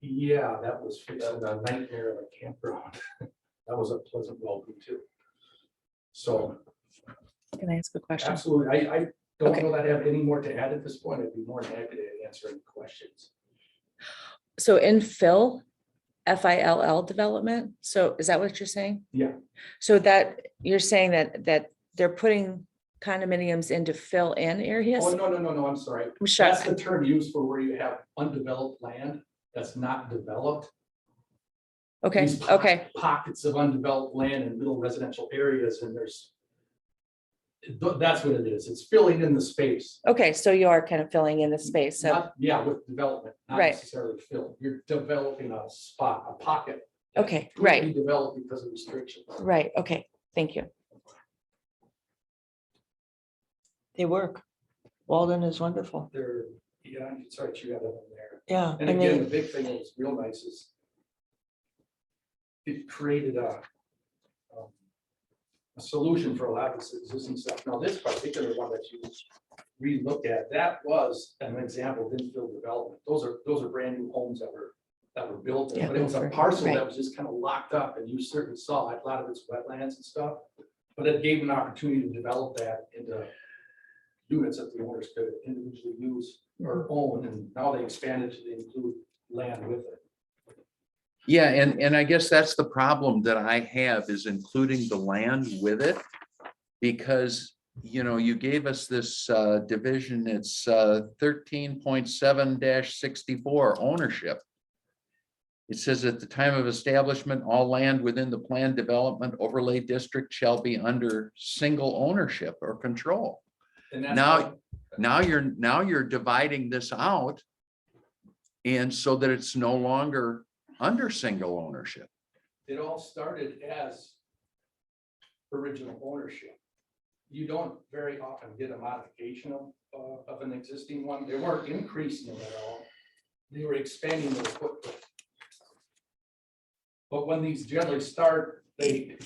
Yeah, that was fixing a nightmare of a campground. That was a pleasant welcome too. So Can I ask a question? absolutely, I don't Okay. know that I have any more to add at this point. I'd be more than happy to answer any questions. So infill, FILL development, so is that what you're saying? Yeah. So that, you're saying that they're putting condominiums in to fill in areas? Oh, no, I'm sorry. I'm sure. That's the term used for where you have undeveloped land that's not developed. Okay, These okay, Pockets of undeveloped land in little residential areas, and that's what it is. It's filling in the space. okay, so you are kind of filling in the space, so, Not, yeah, with development, not Right. necessarily fill. You're developing a spot, a pocket. that Okay, couldn't right. be developed because of restrictions. right, okay, thank you. They work. Walden is wonderful. They're, yeah, it's right, you have them there. Yeah. And And again, they, the big thing that was real nice is it created a solution for a lot of this existing stuff. Now, this particular one that you re-looked at, that was an example of infill development. Those are brand new homes that were built, Yeah, but it was a right. parcel that was just kind of locked up, and you certainly saw a lot of its wetlands and stuff. But it gave an opportunity to develop that into units that the owners could individually use or own, and now they expanded to include land with it. Yeah, and I guess that's the problem that I have is including the land with it. Because, you gave us this division, it's 13.7-64 ownership. It says at the time of establishment, all land within the planned development overlay district shall be under single ownership or control. And that's Now, how- now you're dividing this out. And so that it's no longer under single ownership. it all started as original ownership. You don't very often get a modification of an existing one. They weren't increasing it at all. They were expanding their footprint. But when these generally start, To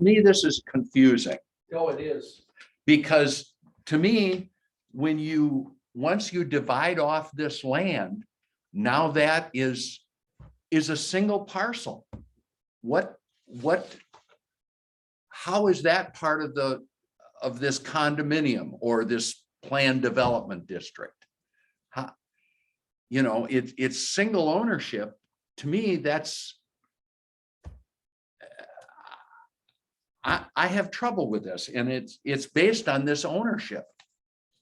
me, this is confusing. it is. Because to me, once you divide off this land, now that is a single parcel. How is that part of this condominium or this planned development district? It's single ownership. To me, that's, I have trouble with this, and it's based on this ownership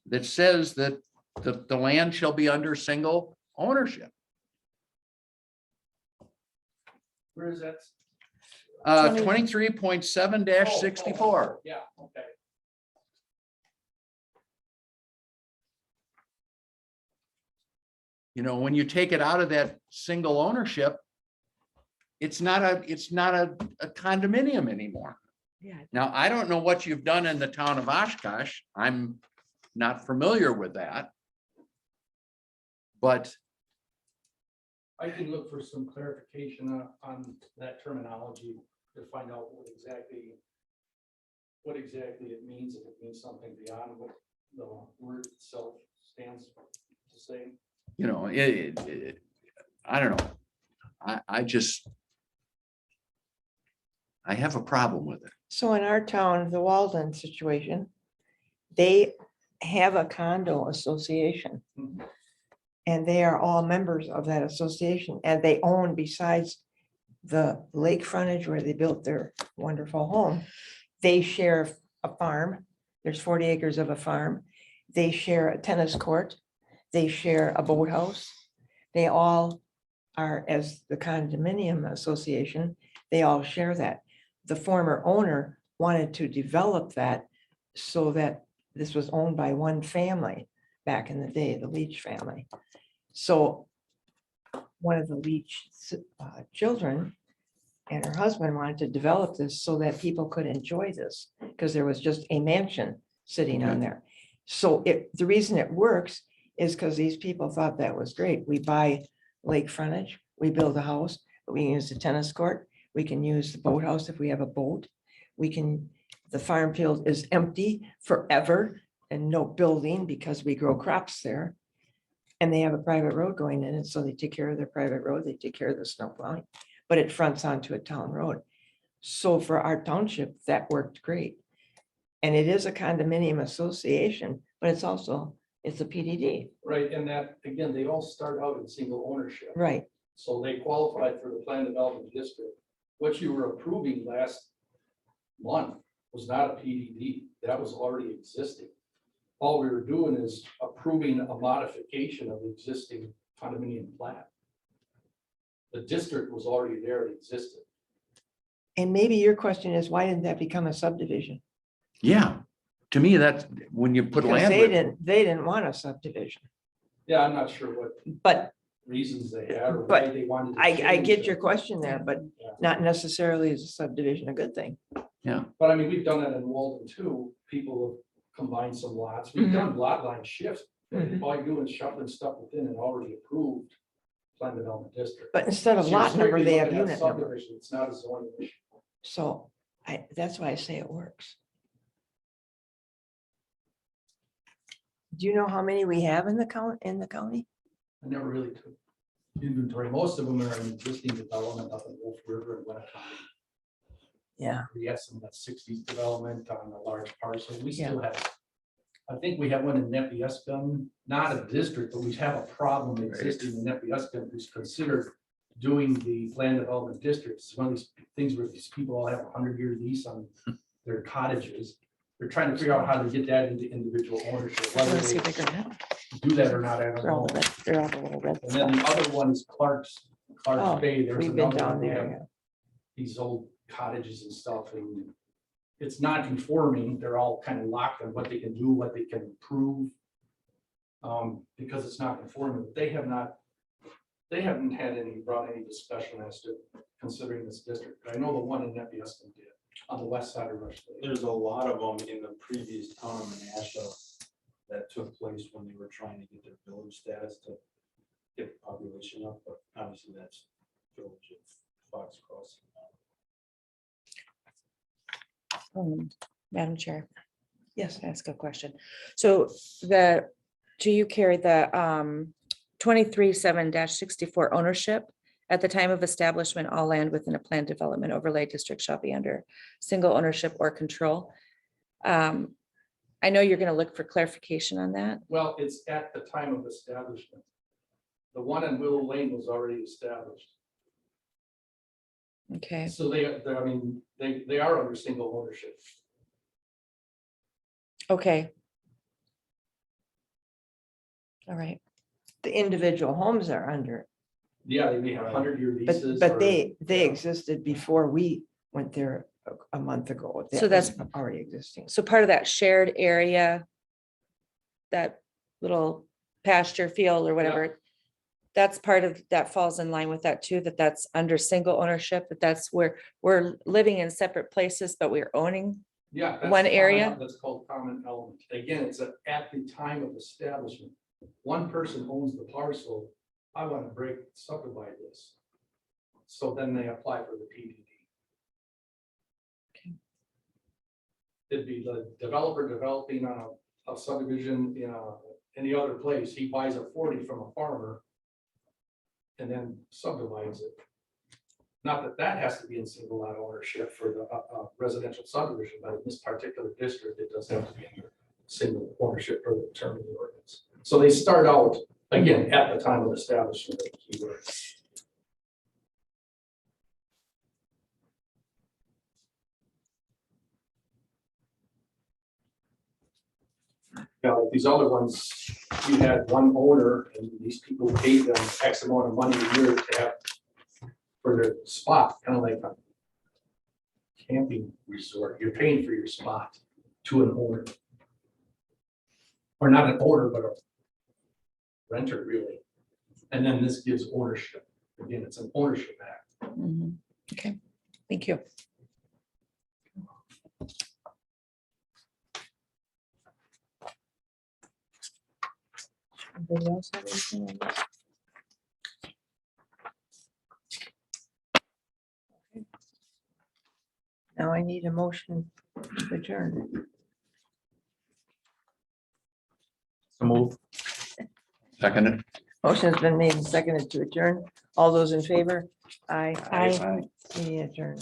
that says that the land shall be under single ownership. Where is that? 23.7-64. Yeah, okay. When you take it out of that single ownership, it's not a condominium anymore. yeah, Now, I don't know what you've done in the town of Oshkosh. I'm not familiar with that. But I can look for some clarification on that terminology to find out what exactly it means, if it means something beyond what the word itself stands to say. I don't know. I have a problem with it. so in our town, the Walden situation, they have a condo association. Mhm. And they are all members of that association, and they own, besides the lake frontage where they built their wonderful home, they share a farm. There's 40 acres of a farm. They share a tennis court. They share a boathouse. They all are, as the condominium association, they all share that. The former owner wanted to develop that so that this was owned by one family back in the day, the Leach family. So one of the children and her husband wanted to develop this so that people could enjoy this, because there was just a mansion sitting on there. So the reason it works is because these people thought that was great. We buy lake frontage, we build a house, we can use the tennis court, we can use the boathouse if we have a boat. The farm field is empty forever and no building because we grow crops there. And they have a private road going in, and so they take care of their private road, they take care of the snow plowing, but it fronts onto a town road. So for our township, that worked great. And it is a condominium association, but it's a PDD, Right, and that, again, they all start out in single ownership. right? So they qualified for the plan development district. What you were approving last month was not a PDD. That was already existing. All we were doing is approving a modification of the existing condominium plat. The district was already there, it existed. And maybe your question is, why didn't that become a subdivision? Yeah, to me, that's when you put Because land. they didn't want a subdivision, Yeah, I'm not sure what but reasons they had or But why they wanted. to I change get it. your question there, but Yeah. not necessarily is a subdivision a good thing. But I mean, we've done that in Walden too. People have combined some lots. We've done lot line shifts. Mhm. All you're doing is shuffling stuff within an already approved plan development district. But instead of So you're lot number, strictly they have looking at unit number. subdivision. It's not a zoning issue. So that's why I say it works. Do you know how many we have in the county? I never really took inventory. Most of them are in existing development up in Wolf River and Winnebago. Yeah, We have some of that 60s development on a large parcel. We Yeah. still have. I think we have one in Nepiescum, not a district, but we have a problem existing in Nepiescum who's considered doing the plan development districts. It's one of these things where these people all have 100-year lease on their cottages. They're trying to figure out how to get that into individual ownership, whether Let's see they if they can- do that or not, I don't They're all know. the red, they're all the little red And then the spots. other one is Clark's Oh, Bay. There's we've been another down one. We there. have yeah. these old cottages and stuff, and it's not conforming. They're all kind of locked on what they can do, what they can improve. Because it's not conforming, but they haven't had brought any discussion as to considering this district. I know the one in Nepiescum did, on the west side of Rush Lake. There's a lot of them in the previous town of Menasha that took place when they were trying to get their village status to get the population up, but obviously that's village of Fox Crossing. Madam Chair, Yes, ask a question. So do you carry the 23-7-64 ownership? At the time of establishment, all land within a planned development overlay district shall be under single ownership or control. I know you're going to look for clarification on that. Well, it's at the time of establishment. The one in Willow Lane was already established. Okay, So they are under single ownership. okay. All right, the individual homes are under, Yeah, they may have 100-year leases. but or- they yeah. existed before we went there a month ago. So That was that's- already existing. so part of that shared area, that little pasture field or whatever, that's part of, that falls in line with that too, that's under single ownership, that's where we're living in separate places, but we're owning. Yeah. that's One the area? common- That's called common element. Again, it's at the time of establishment. One person owns the parcel. I want to subdivide this. So then they apply for the PDD. Okay. It'd be the developer developing on a subdivision in any other place. He buys a 40 from a farmer and then subdivides it. Not that that has to be in single lot ownership for the residential subdivision, but in this particular district, it does have to be in single ownership for the term of the ordinance. So they start out, again, at the time of establishment of the keyword. Now, like these other ones, you had one owner and these people paid them X amount of money a year to have for their spot, kind of like a camping resort. You're paying for your spot to an owner. Or not an owner, but a renter, really. And then this gives ownership. Again, it's an ownership act. Mhm. Okay, thank you. Anybody else have anything on this? Now I need a motion to adjourn. So move. Second. Motion's been made and seconded to adjourn. All those in favor? Aye. Aye. Aye. We adjourn.